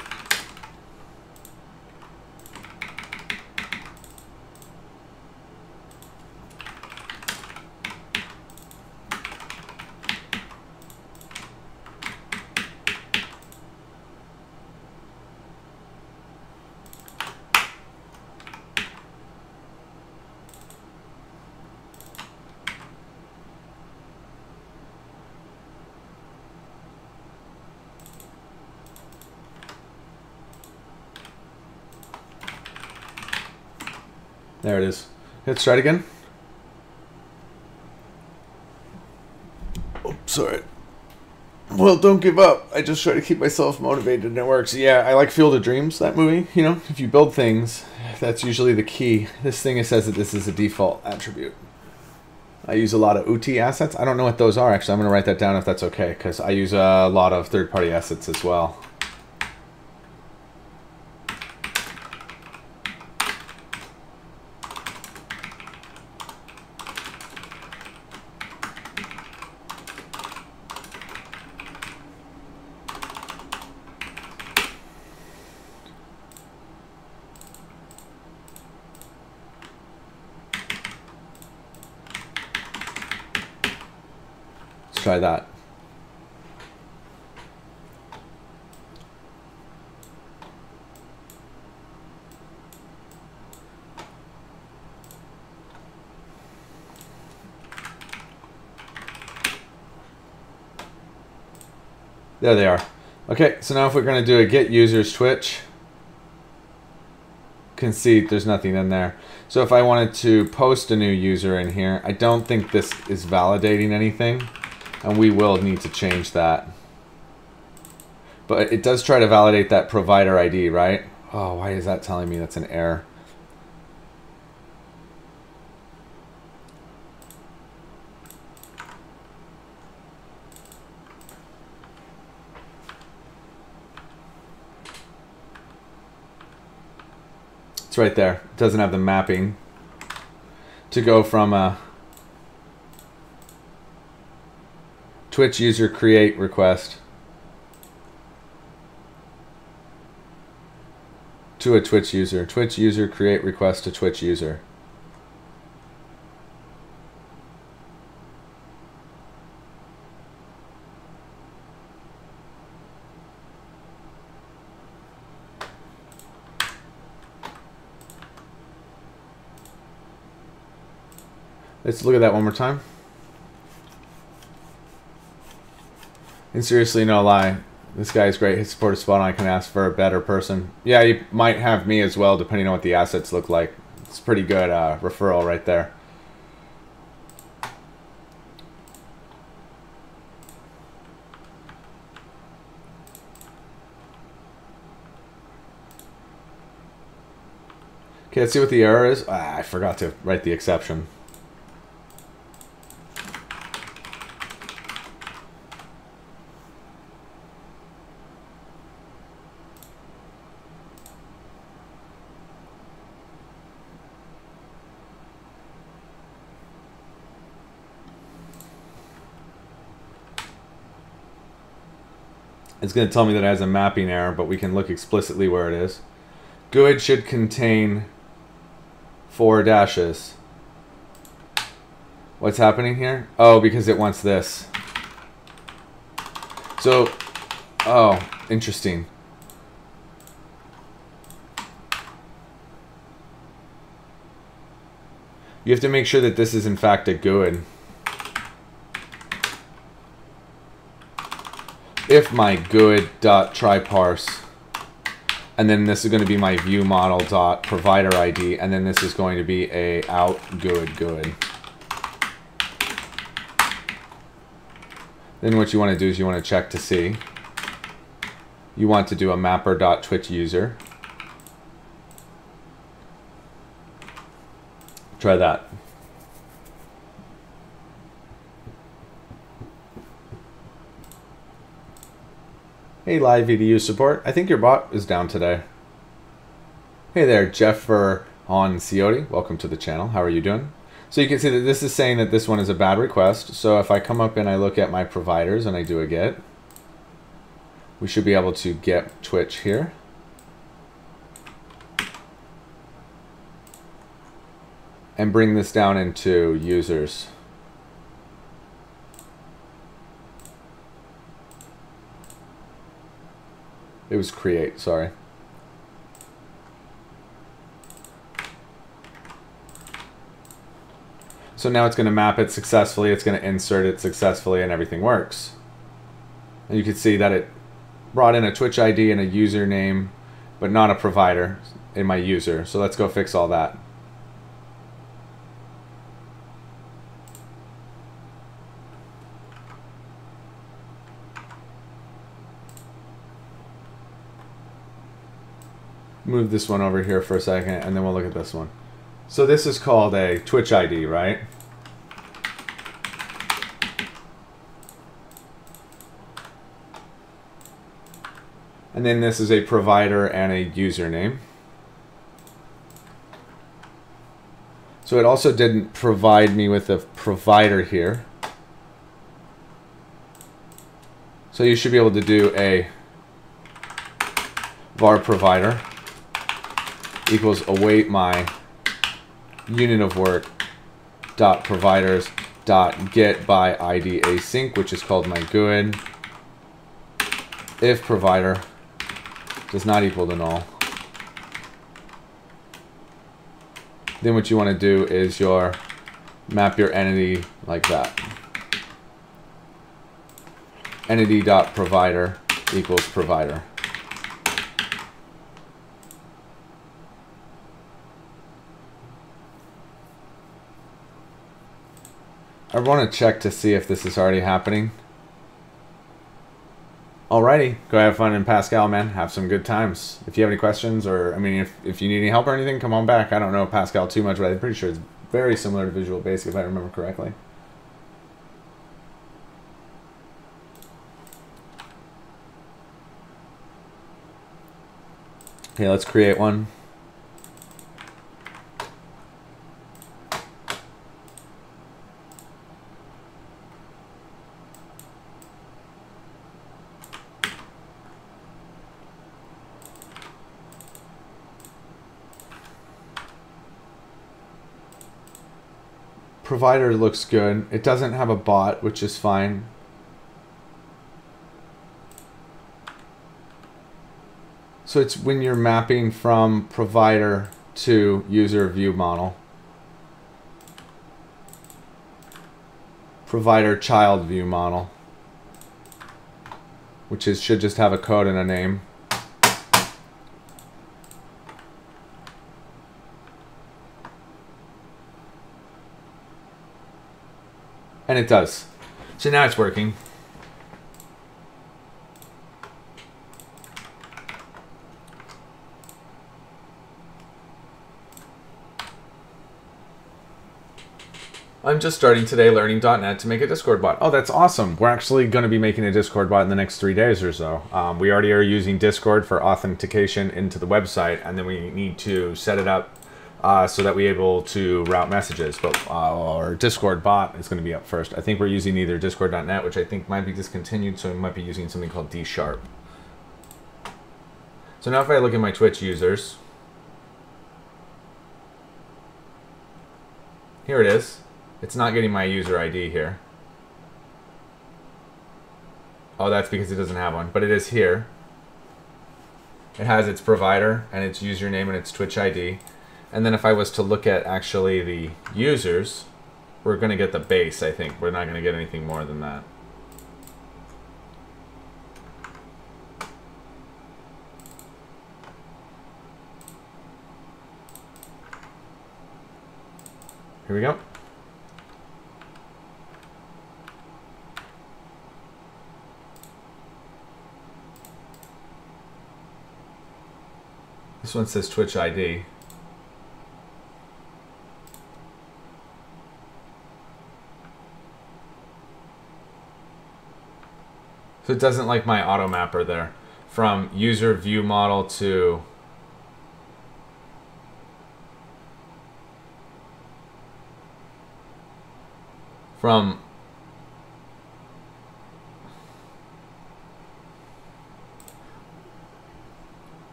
There it is. Let's try it again. Oh, sorry. Well, don't give up. I just try to keep myself motivated and it works. Yeah, I like Field of Dreams, that movie. You know, if you build things, that's usually the key. This thing, it says that this is a default attribute. I use a lot of UT assets. I don't know what those are, actually. I'm going to write that down if that's okay, because I use a lot of third-party assets as well. Try that. There they are. Okay, so now if we're going to do a get users Twitch, you can see there's nothing in there. So if I wanted to post a new user in here, I don't think this is validating anything. And we will need to change that. But it does try to validate that provider ID, right? Oh, why is that telling me that's an error? It's right there. It doesn't have the mapping to go from a Twitch user create request to a Twitch user. Twitch user create request to Twitch user. Let's look at that one more time. And seriously, no lie, this guy is great. His support is spot on. I can ask for a better person. Yeah, you might have me as well, depending on what the assets look like. It's pretty good referral right there. Okay, let's see what the error is. I forgot to write the exception. It's going to tell me that it has a mapping error, but we can look explicitly where it is. GUID should contain 4 dashes. What's happening here? Oh, because it wants this. So, oh, interesting. You have to make sure that this is in fact a GUID. If my GUID.tryParse, and then this is going to be my ViewModel.ProviderID, and then this is going to be a outGUID. Then what you want to do is you want to check to see. You want to do a mapper.TwitchUser. Try that. Hey, live VDU support. I think your bot is down today. Hey there, Jeffer on Coyote. Welcome to the channel. How are you doing? So you can see that this is saying that this one is a bad request. So if I come up and I look at my providers and I do a get, we should be able to get Twitch here. And bring this down into users. It was create, sorry. So now it's going to map it successfully, it's going to insert it successfully, and everything works. And you can see that it brought in a Twitch ID and a username, but not a provider in my user. So let's go fix all that. Move this one over here for a second, and then we'll look at this one. So this is called a Twitch ID, right? And then this is a provider and a username. So it also didn't provide me with a provider here. So you should be able to do a var provider equals await my unit of work dot providers dot get by ID async, which is called my GUID, if provider does not equal to null. Then what you want to do is map your entity like that. Entity dot provider equals provider. I want to check to see if this is already happening. Alrighty, go have fun in Pascal, man. Have some good times. If you have any questions, or I mean, if you need any help or anything, come on back. I don't know Pascal too much, but I'm pretty sure it's very similar to Visual Basic if I remember correctly. Okay, let's create one. Provider looks good. It doesn't have a bot, which is fine. So it's when you're mapping from provider to user view model. Provider child view model, which should just have a code and a name. And it does. So now it's working. I'm just starting today learning .NET to make a Discord bot. Oh, that's awesome. We're actually going to be making a Discord bot in the next 3 days or so. We already are using Discord for authentication into the website, and then we need to set it up so that we're able to route messages. But our Discord bot is going to be up first. I think we're using either discord.net, which I think might be discontinued, so we might be using something called D#. So now if I look at my Twitch users, here it is. It's not getting my user ID here. Oh, that's because it doesn't have one, but it is here. It has its provider and its username and its Twitch ID. And then if I was to look at actually the users, we're going to get the base, I think. We're not going to get anything more than that. Here we go. This one says Twitch ID. So it doesn't like my auto mapper there. From user view model to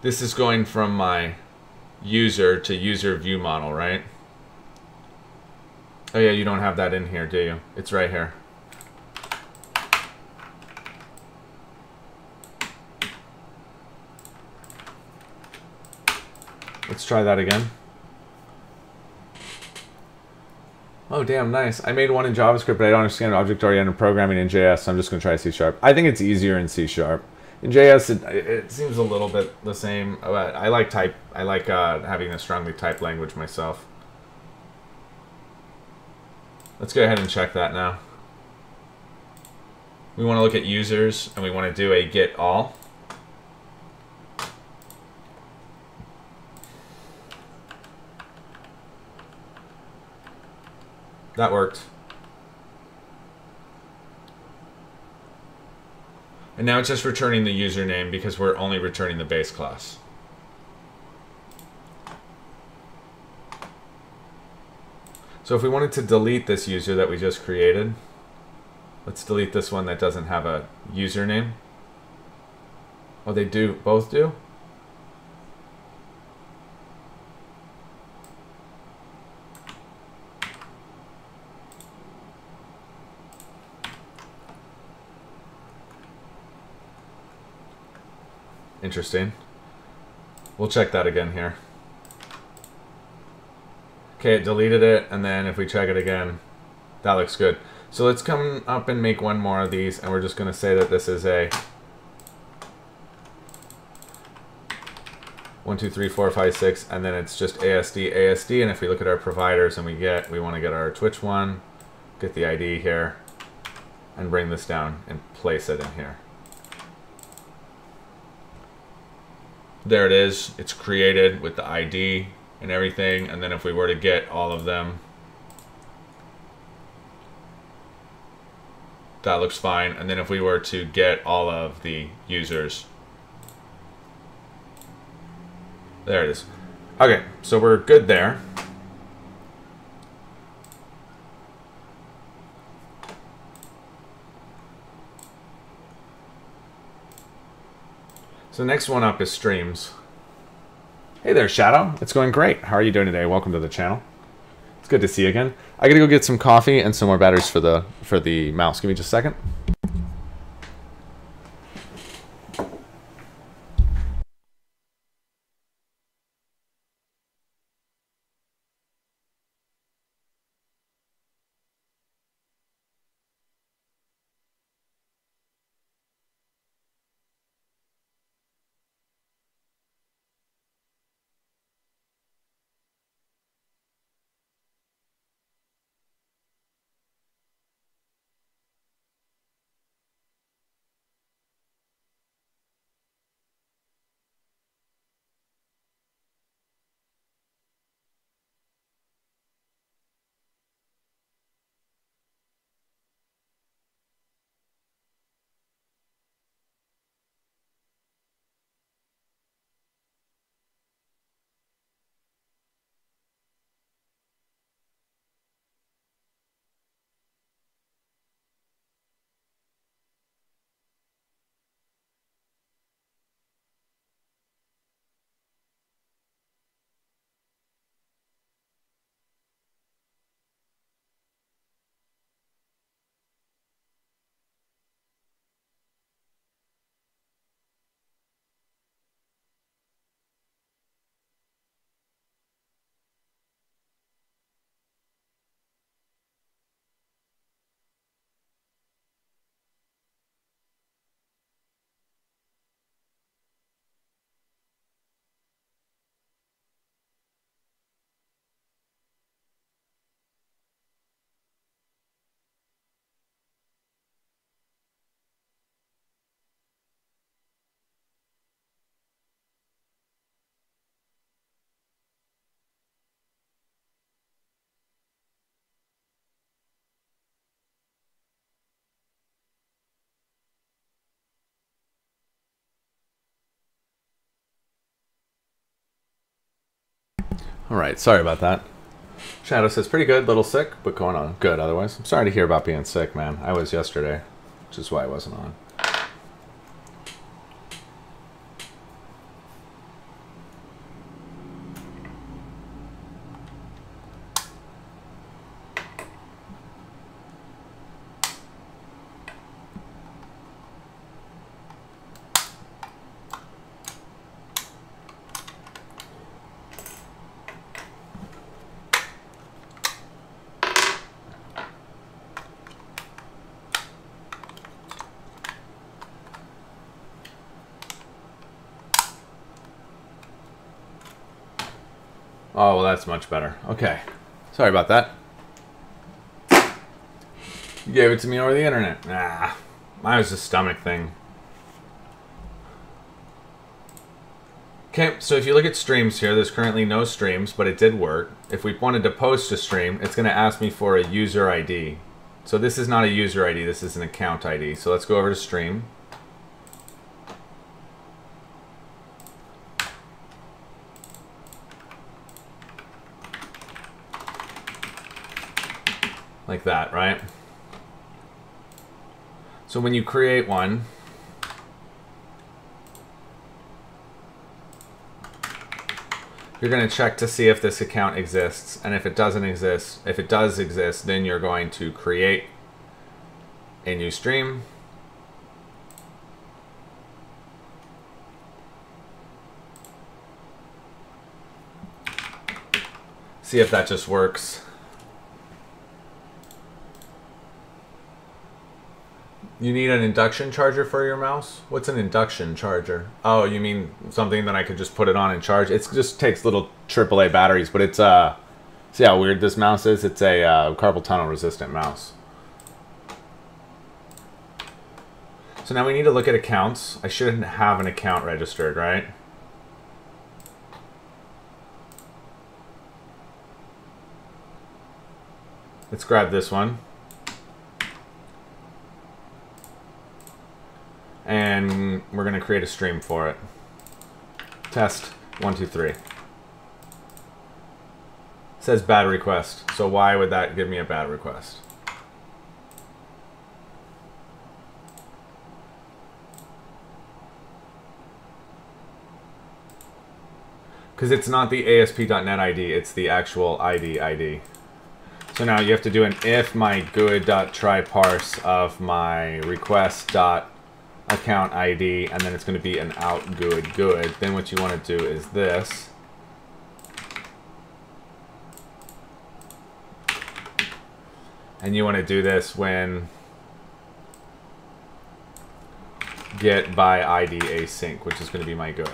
this is going from my user to user view model, right? Oh yeah, you don't have that in here, do you? It's right here. Let's try that again. Oh, damn, nice. I made one in JavaScript, but I don't understand object-oriented programming in JS, so I'm just going to try C#. I think it's easier in C#. In JS, it seems a little bit the same. But I like type. I like having a strongly typed language myself. Let's go ahead and check that now. We want to look at users, and we want to do a get all. That worked. And now it's just returning the username because we're only returning the base class. So if we wanted to delete this user that we just created, let's delete this one that doesn't have a username. Oh, they do, both do? Interesting. We'll check that again here. Okay, it deleted it, and then if we check it again, that looks good. So let's come up and make one more of these, and we're just going to say that this is a 1, 2, 3, 4, 5, 6, and then it's just ASD, ASD, and if we look at our providers and we want to get our Twitch one, get the ID here, and bring this down and place it in here. There it is. It's created with the ID and everything. And then if we were to get all of them, that looks fine. And then if we were to get all of the users, there it is. Okay, so we're good there. So the next one up is streams. Hey there, Shadow. It's going great. How are you doing today? Welcome to the channel. It's good to see you again. I gotta go get some coffee and some more batteries for the mouse. Give me just a second. All right, sorry about that. Shadow says, pretty good, little sick, but going on good otherwise. I'm sorry to hear about being sick, man. I was yesterday, which is why I wasn't on. Oh, well, that's much better. Okay. Sorry about that. You gave it to me over the internet. Nah, mine was a stomach thing. Okay, so if you look at streams here, there's currently no streams, but it did work. If we wanted to post a stream, it's going to ask me for a user ID. So this is not a user ID, this is an account ID. So let's go over to stream. Like that, right? So when you create one, you're going to check to see if this account exists. And if it doesn't exist, if it does exist, then you're going to create a new stream. See if that just works. You need an induction charger for your mouse? What's an induction charger? Oh, you mean something that I could just put it on and charge? It just takes little AAA batteries, but it's see how weird this mouse is? It's a carpal tunnel resistant mouse. So now we need to look at accounts. I shouldn't have an account registered, right? Let's grab this one. And we're going to create a stream for it. Test 1, 2, 3. It says bad request. So why would that give me a bad request? Because it's not the ASP.NET ID, it's the actual ID. So now you have to do an if my good.try parse of my request.account ID, and then it's going to be an out good. Then what you want to do is this. And you want to do this when get by ID async, which is going to be my good.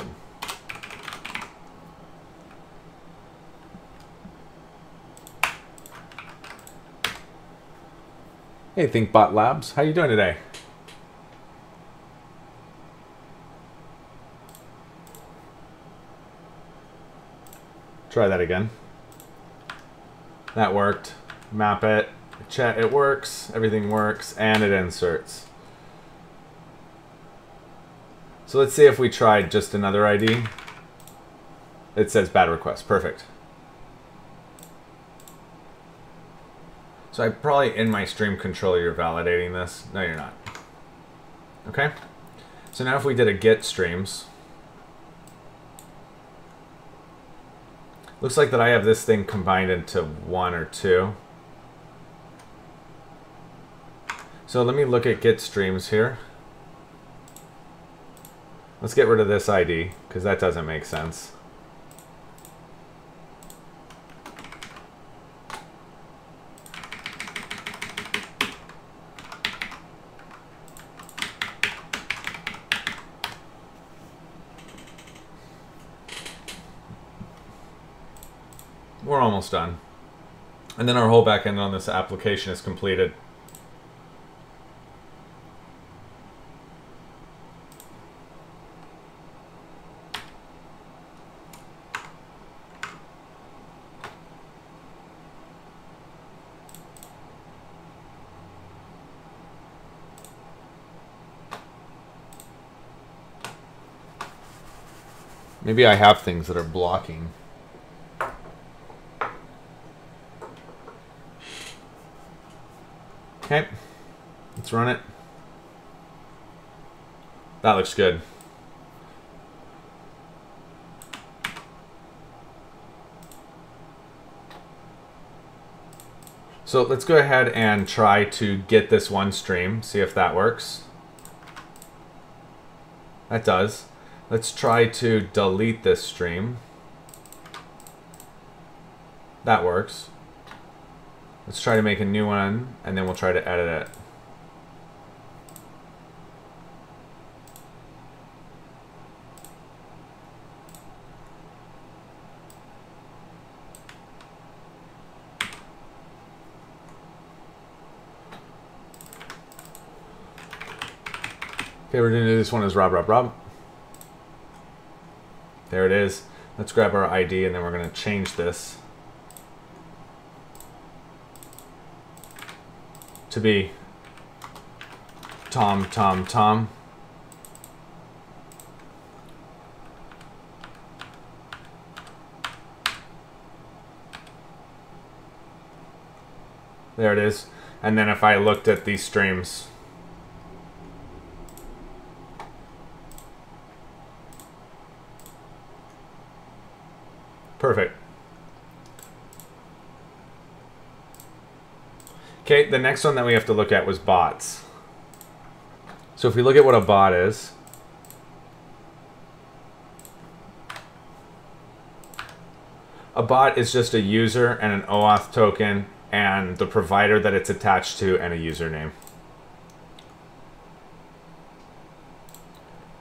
Hey, ThinkBot Labs, how you doing today? Try that again. That worked. Map it. Chat, it works. Everything works. And it inserts. So let's see if we tried just another ID. It says bad request. Perfect. So I probably in my stream controller you're validating this. No, you're not. Okay. So now if we did a get streams. Looks like that I have this thing combined into 1 or 2. So let me look at get streams here. Let's get rid of this ID, because that doesn't make sense. We're almost done. And then our whole backend on this application is completed. Maybe I have things that are blocking. Okay, let's run it. That looks good. So let's go ahead and try to get this one stream, see if that works. That does. Let's try to delete this stream. That works. Let's try to make a new one, and then we'll try to edit it. Okay, we're going to do this one as Rob. There it is. Let's grab our ID, and then we're going to change this to be Tom. There it is. And then if I looked at these streams, perfect. Okay, the next one that we have to look at was bots. So if we look at what a bot is, a bot is just a user and an OAuth token and the provider that it's attached to and a username.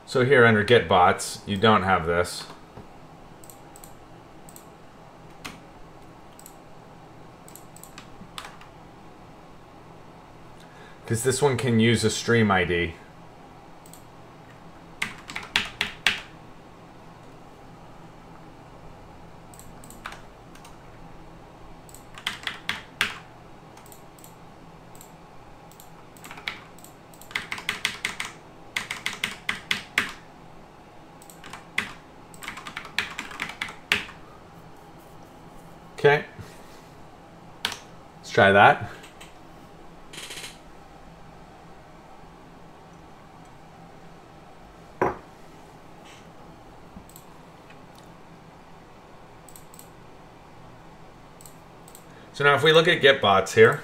So here under Get Bots, you don't have this. Because this one can use a stream ID. Okay. Let's try that. So now if we look at Get Bots here,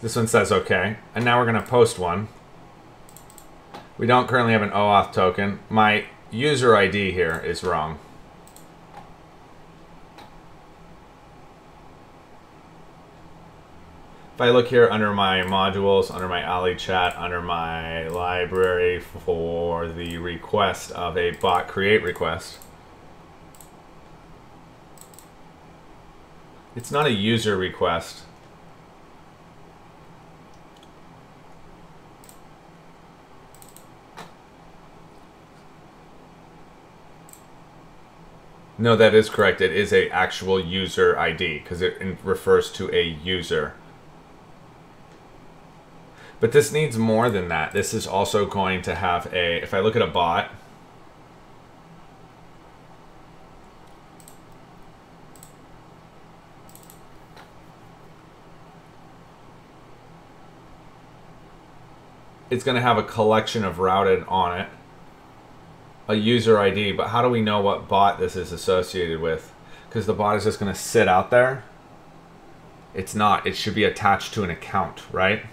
this one says okay, and now we're going to post one. We don't currently have an OAuth token. My user ID here is wrong. If I look here under my modules, under my AllieChat, under my library for the request of a bot create request, it's not a user request. No, that is correct. It is an actual user ID because it refers to a user. But this needs more than that. This is also going to have a, if I look at a bot, it's going to have a collection of routed on it, a user ID, but how do we know what bot this is associated with? Because the bot is just going to sit out there. It's not. It should be attached to an account, right?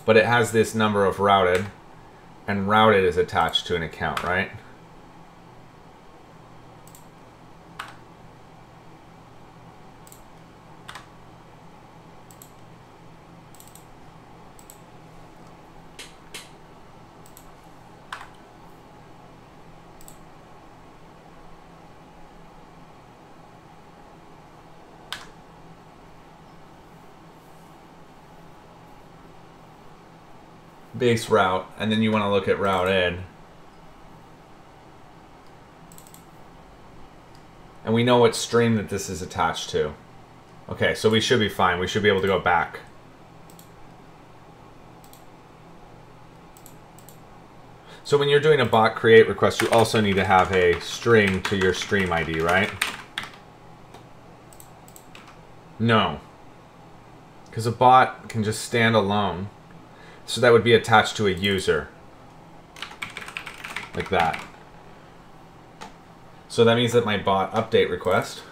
But it has this number of routed, and routed is attached to an account, right? Base route, and then you want to look at routed. And we know what stream that this is attached to. Okay, so we should be fine. We should be able to go back. So when you're doing a bot create request, you also need to have a string to your stream ID, right? No. Because a bot can just stand alone. So that would be attached to a user. Like that. So that means that my bot update request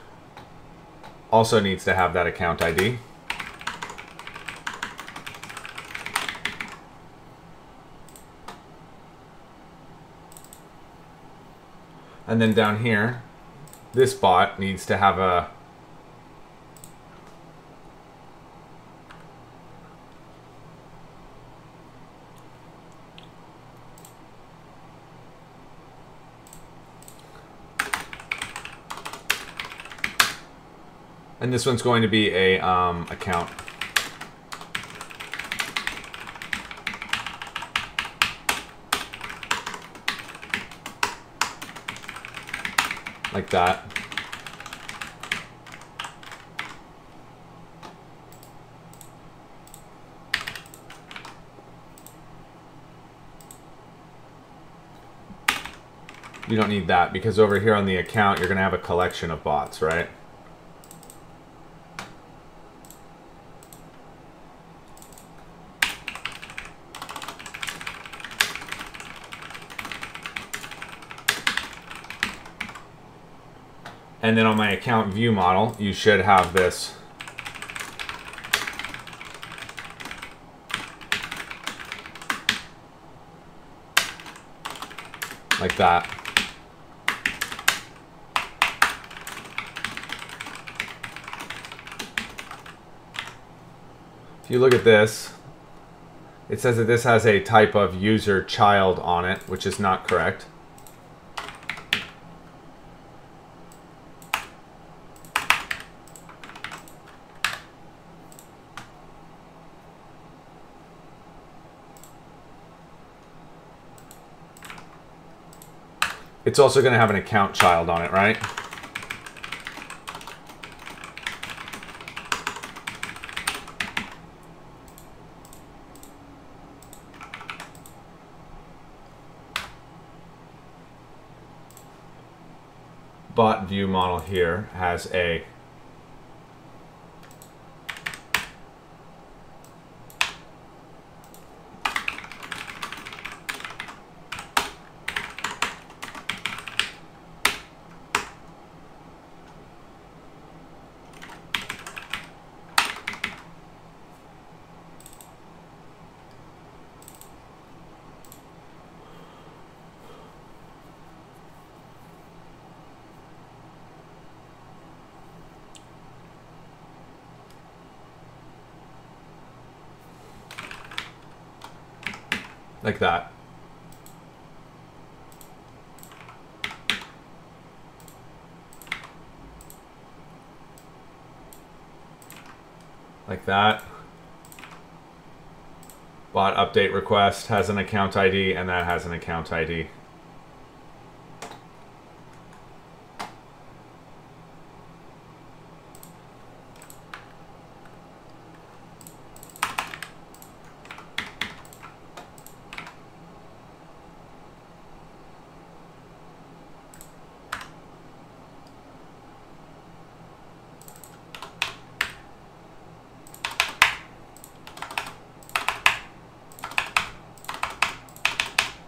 also needs to have that account ID. And then down here, this bot needs to have a and this one's going to be a account. Like that. You don't need that because over here on the account, you're going to have a collection of bots, right? And then on my account view model, you should have this like that. If you look at this, it says that this has a type of user child on it, which is not correct. It's also going to have an account child on it, right? Bot view model here has a like that. Like that. Bot update request has an account ID, and that has an account ID.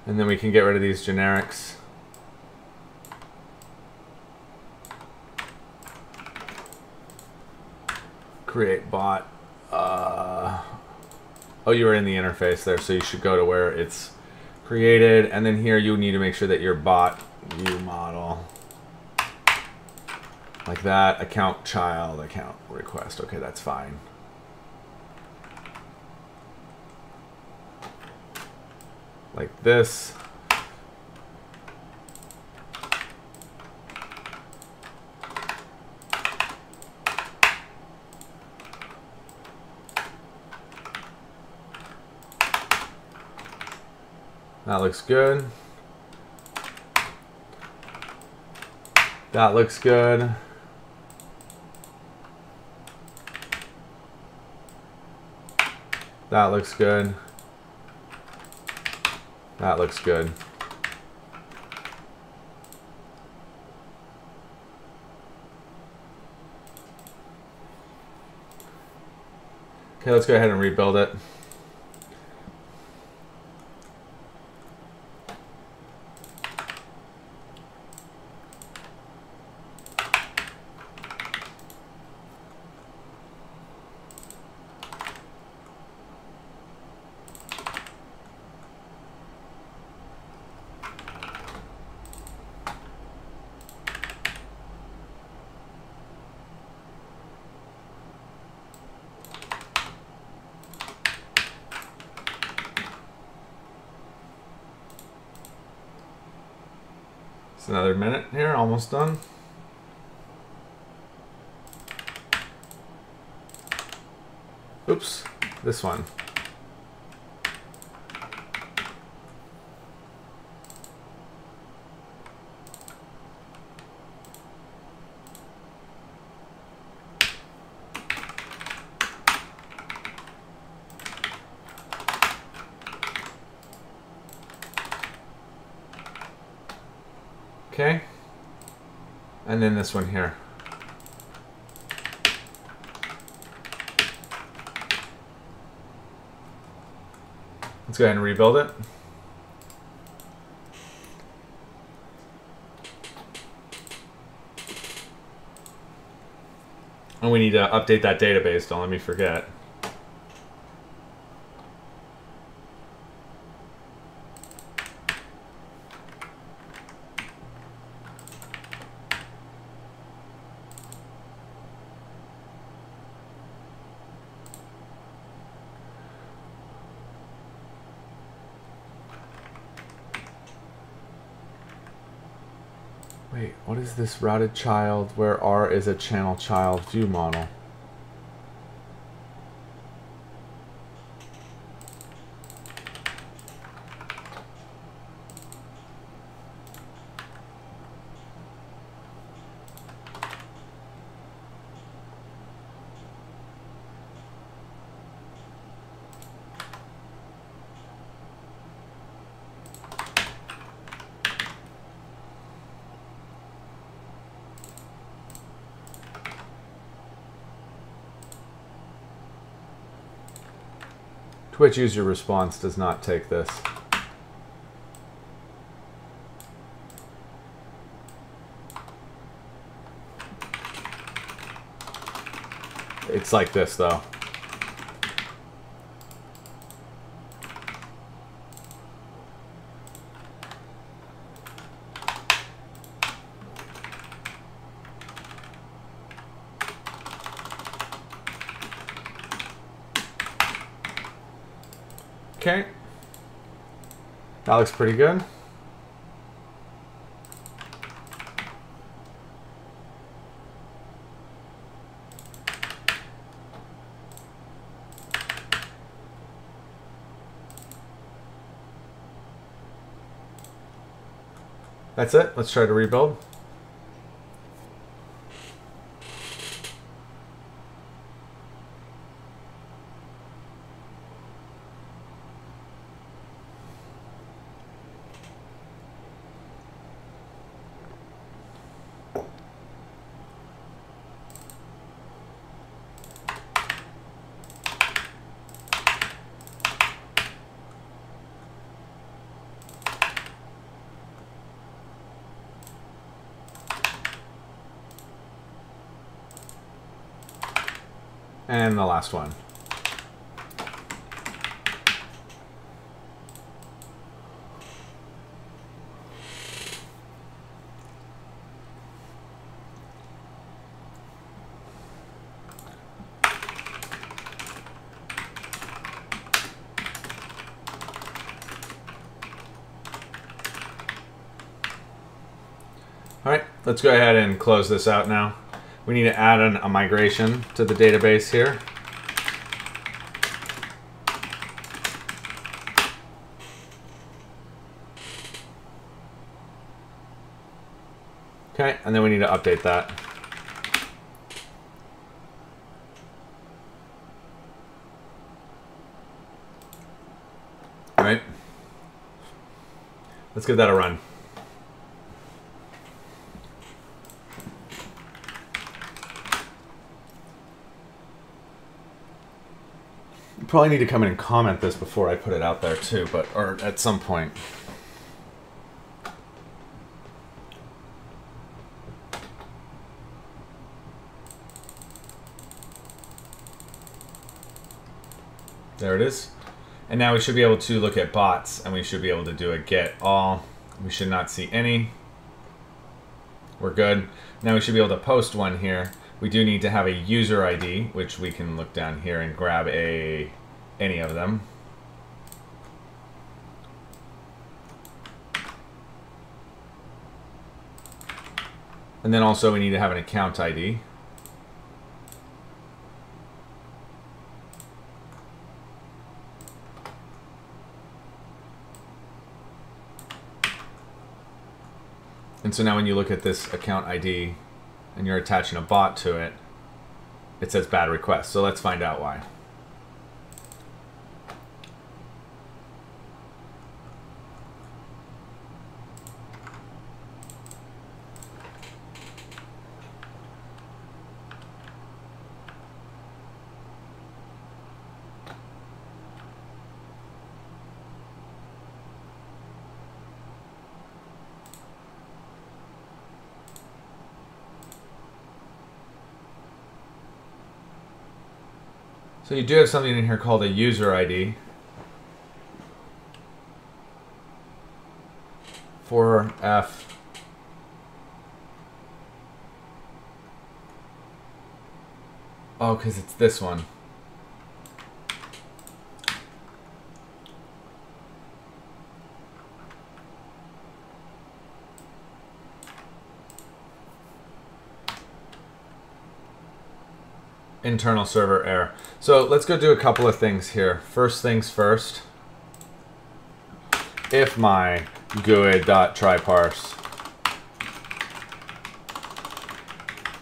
And then we can get rid of these generics. Create bot. Oh, you were in the interface there, so you should go to where it's created. And then here you need to make sure that your bot view model. Like that. Account child, account request. Okay, that's fine. Like this. That looks good. That looks good. That looks good. That looks good. Okay, let's go ahead and rebuild it. It's another minute here, almost done. Oops, this one. Okay, and then this one here. Let's go ahead and rebuild it. And we need to update that database, don't let me forget. Wait, what is this routed child where R is a channel child view model? TwitchUser response does not take this. It's like this though. Okay, that looks pretty good. That's it. Let's try to rebuild. And the last one. All right, let's go ahead and close this out now. We need to add a migration to the database here. Okay, and then we need to update that. All right, let's give that a run. Probably need to come in and comment this before I put it out there too, but or at some point. There it is. And now we should be able to look at bots, and we should be able to do a get all. We should not see any. We're good. Now we should be able to post one here. We do need to have a user ID, which we can look down here and grab any of them. And then also we need to have an account ID. And so now when you look at this account ID and you're attaching a bot to it, it says bad request. So let's find out why. So you do have something in here called a user ID. For F. Oh, because it's this one. Internal server error. So let's go do a couple of things here. First things first. If my GUID.tryParse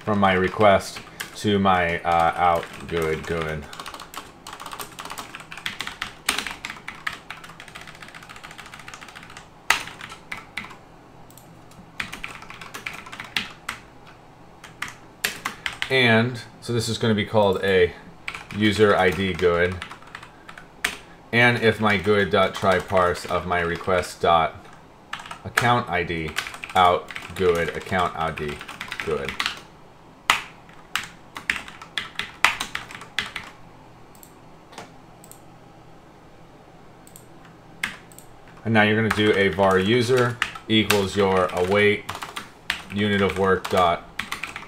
from my request to my out GUID. And so this is going to be called a user ID GUID. And if my GUID.tryParse of my request.account ID out GUID account ID GUID. And now you're going to do a var user equals your await unit of work dot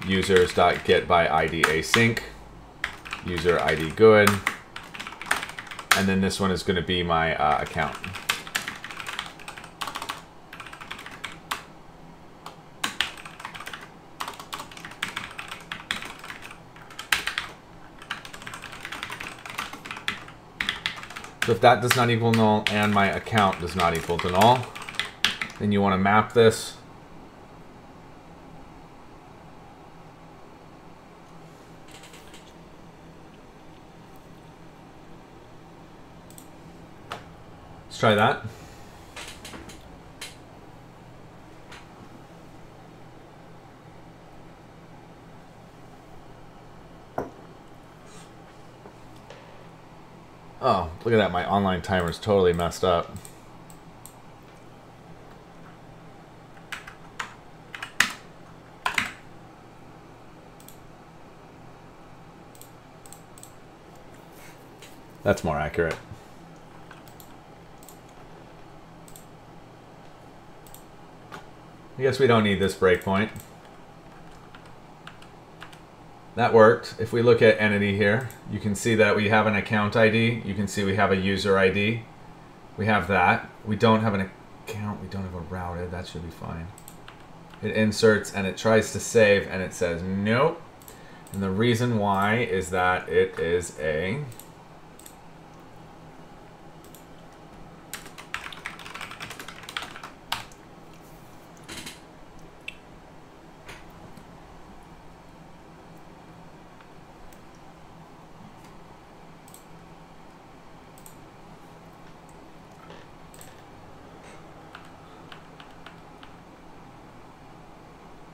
users dot get by ID async user ID GUID, and then this one is going to be my account. So if that does not equal null and my account does not equal to null, then you want to map this. Let's try that. Oh, look at that. My online timer is totally messed up. That's more accurate. I guess we don't need this breakpoint. That worked. If we look at entity here, you can see that we have an account ID. You can see we have a user ID. We have that. We don't have an account. We don't have a routed. That should be fine. It inserts and it tries to save and it says nope. And the reason why is that it is a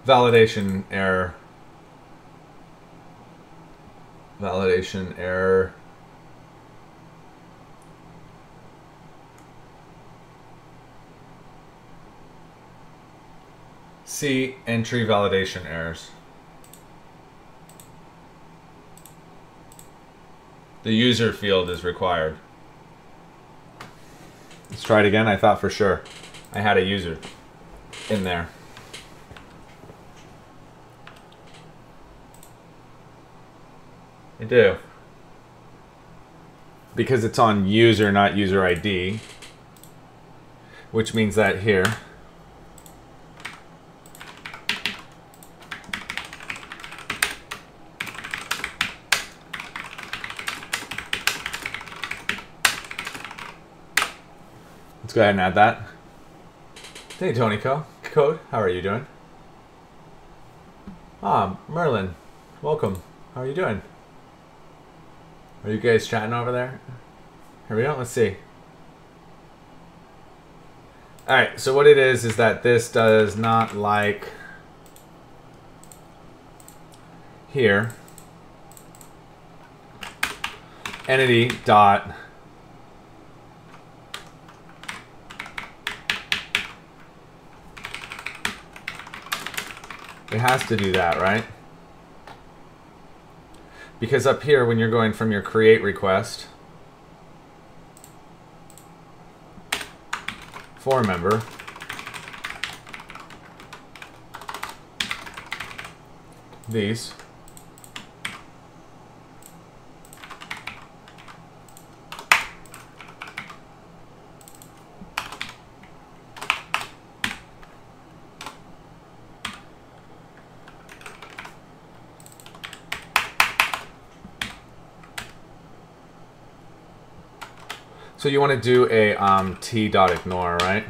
validation error. Validation error. see entry validation errors. The user field is required. Let's try it again. I thought for sure I had a user in there. I do. Because it's on user, not user ID, which means that here, let's go ahead and add that. Hey, Tony Code, how are you doing? Ah, Merlin, welcome. How are you doing? Are you guys chatting over there? Here we go, let's see. Alright, so what it is that this does not like here entity dot it has to do that, right? Because up here, when you're going from your create request for a member, these, so you want to do a t.ignore, right?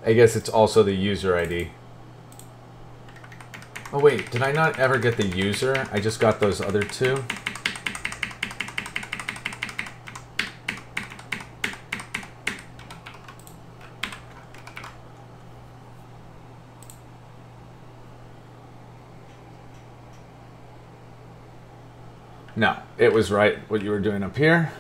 I guess it's also the user ID. Oh wait, did I not ever get the user? I just got those other two. No, it was right what you were doing up here.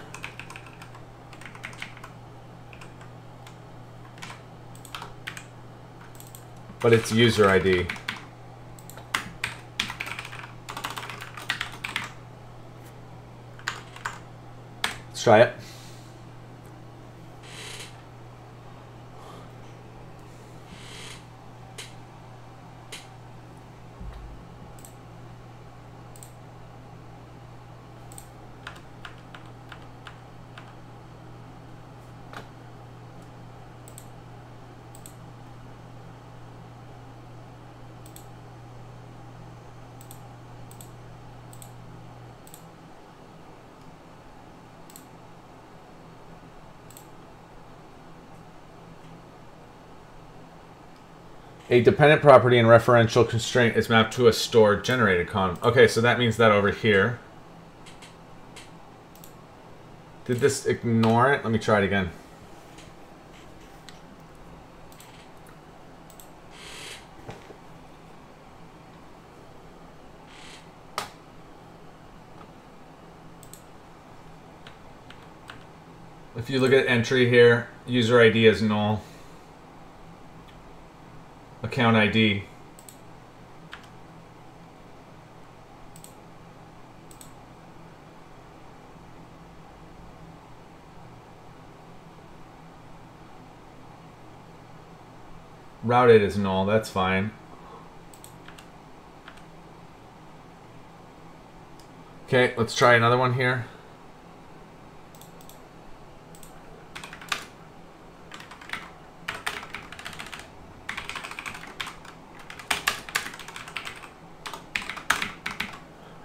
But it's user ID. Let's try it. A dependent property and referential constraint is mapped to a stored generated column. Okay, so that means that over here. Did this ignore it? Let me try it again. If you look at entry here, user ID is null. Account ID. Routed is null, that's fine. Okay, let's try another one here.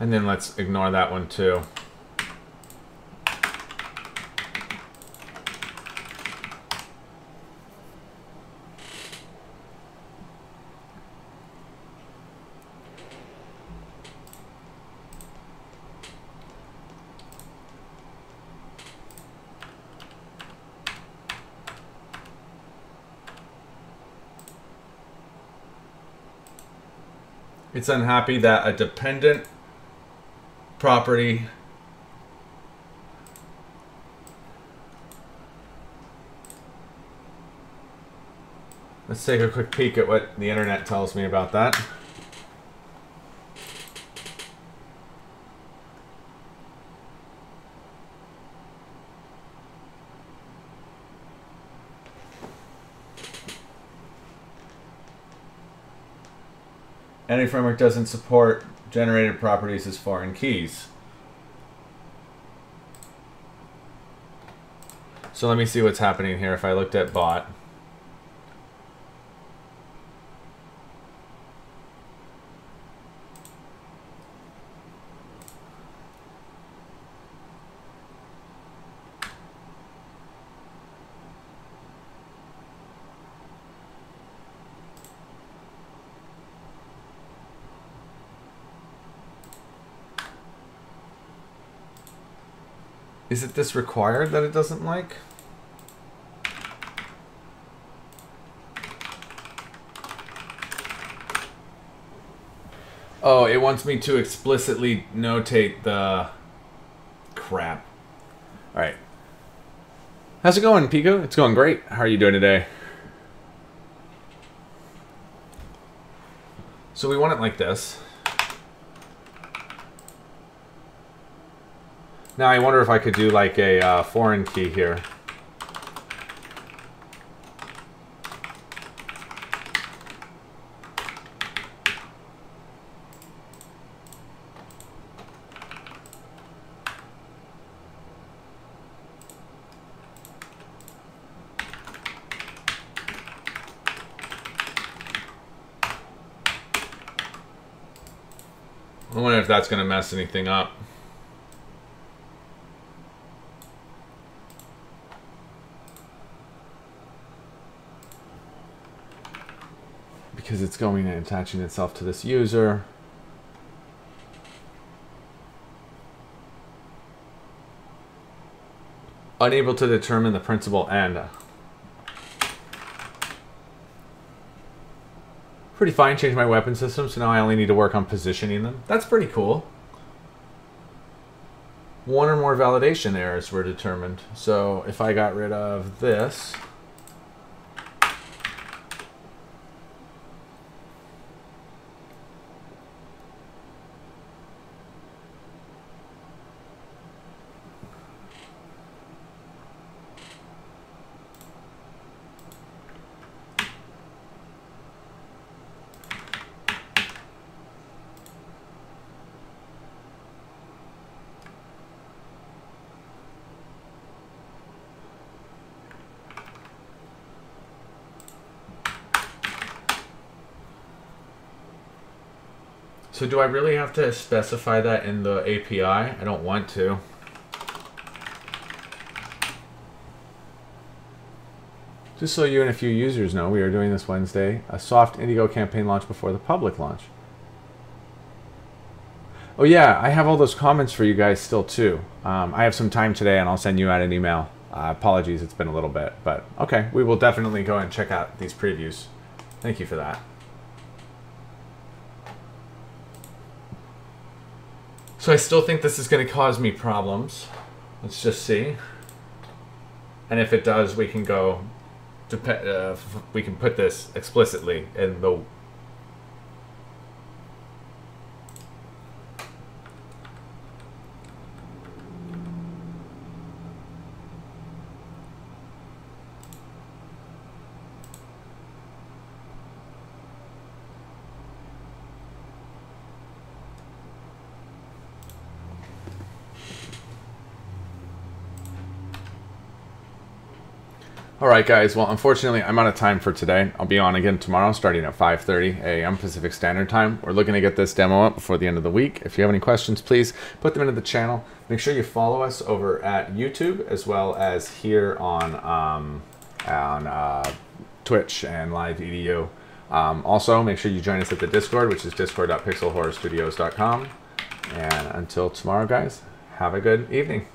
And then let's ignore that one too. It's unhappy that a dependent property Let's take a quick peek at what the internet tells me about that. Any framework doesn't support generated properties as foreign keys. So let me see what's happening here if I looked at bot. Is it this required that it doesn't like? Oh, it wants me to explicitly notate the crap. All right. How's it going, Pico? It's going great. How are you doing today? So we want it like this. Now I wonder if I could do like a foreign key here. I wonder if that's going to mess anything up. Because it's going and attaching itself to this user. Unable to determine the principal end. Pretty fine, changed my weapon system, so now I only need to work on positioning them. That's pretty cool. One or more validation errors were determined. So if I got rid of this, so do I really have to specify that in the API? I don't want to. Just so you and a few users know, we are doing this Wednesday, a soft Indigo campaign launch before the public launch. Oh yeah, I have all those comments for you guys still too. I have some time today and I'll send you out an email. Apologies, it's been a little bit, but okay, we will definitely go and check out these previews. Thank you for that. So I still think this is going to cause me problems. Let's just see. And if it does, we can go to we can put this explicitly in the Alright guys, well unfortunately I'm out of time for today. I'll be on again tomorrow starting at 5:30 a.m. Pacific Standard Time. We're looking to get this demo up before the end of the week. If you have any questions, please put them into the channel. Make sure you follow us over at YouTube as well as here on Twitch and Live EDU. Also, make sure you join us at the Discord, which is discord.pixelhorrorstudios.com. And until tomorrow guys, have a good evening.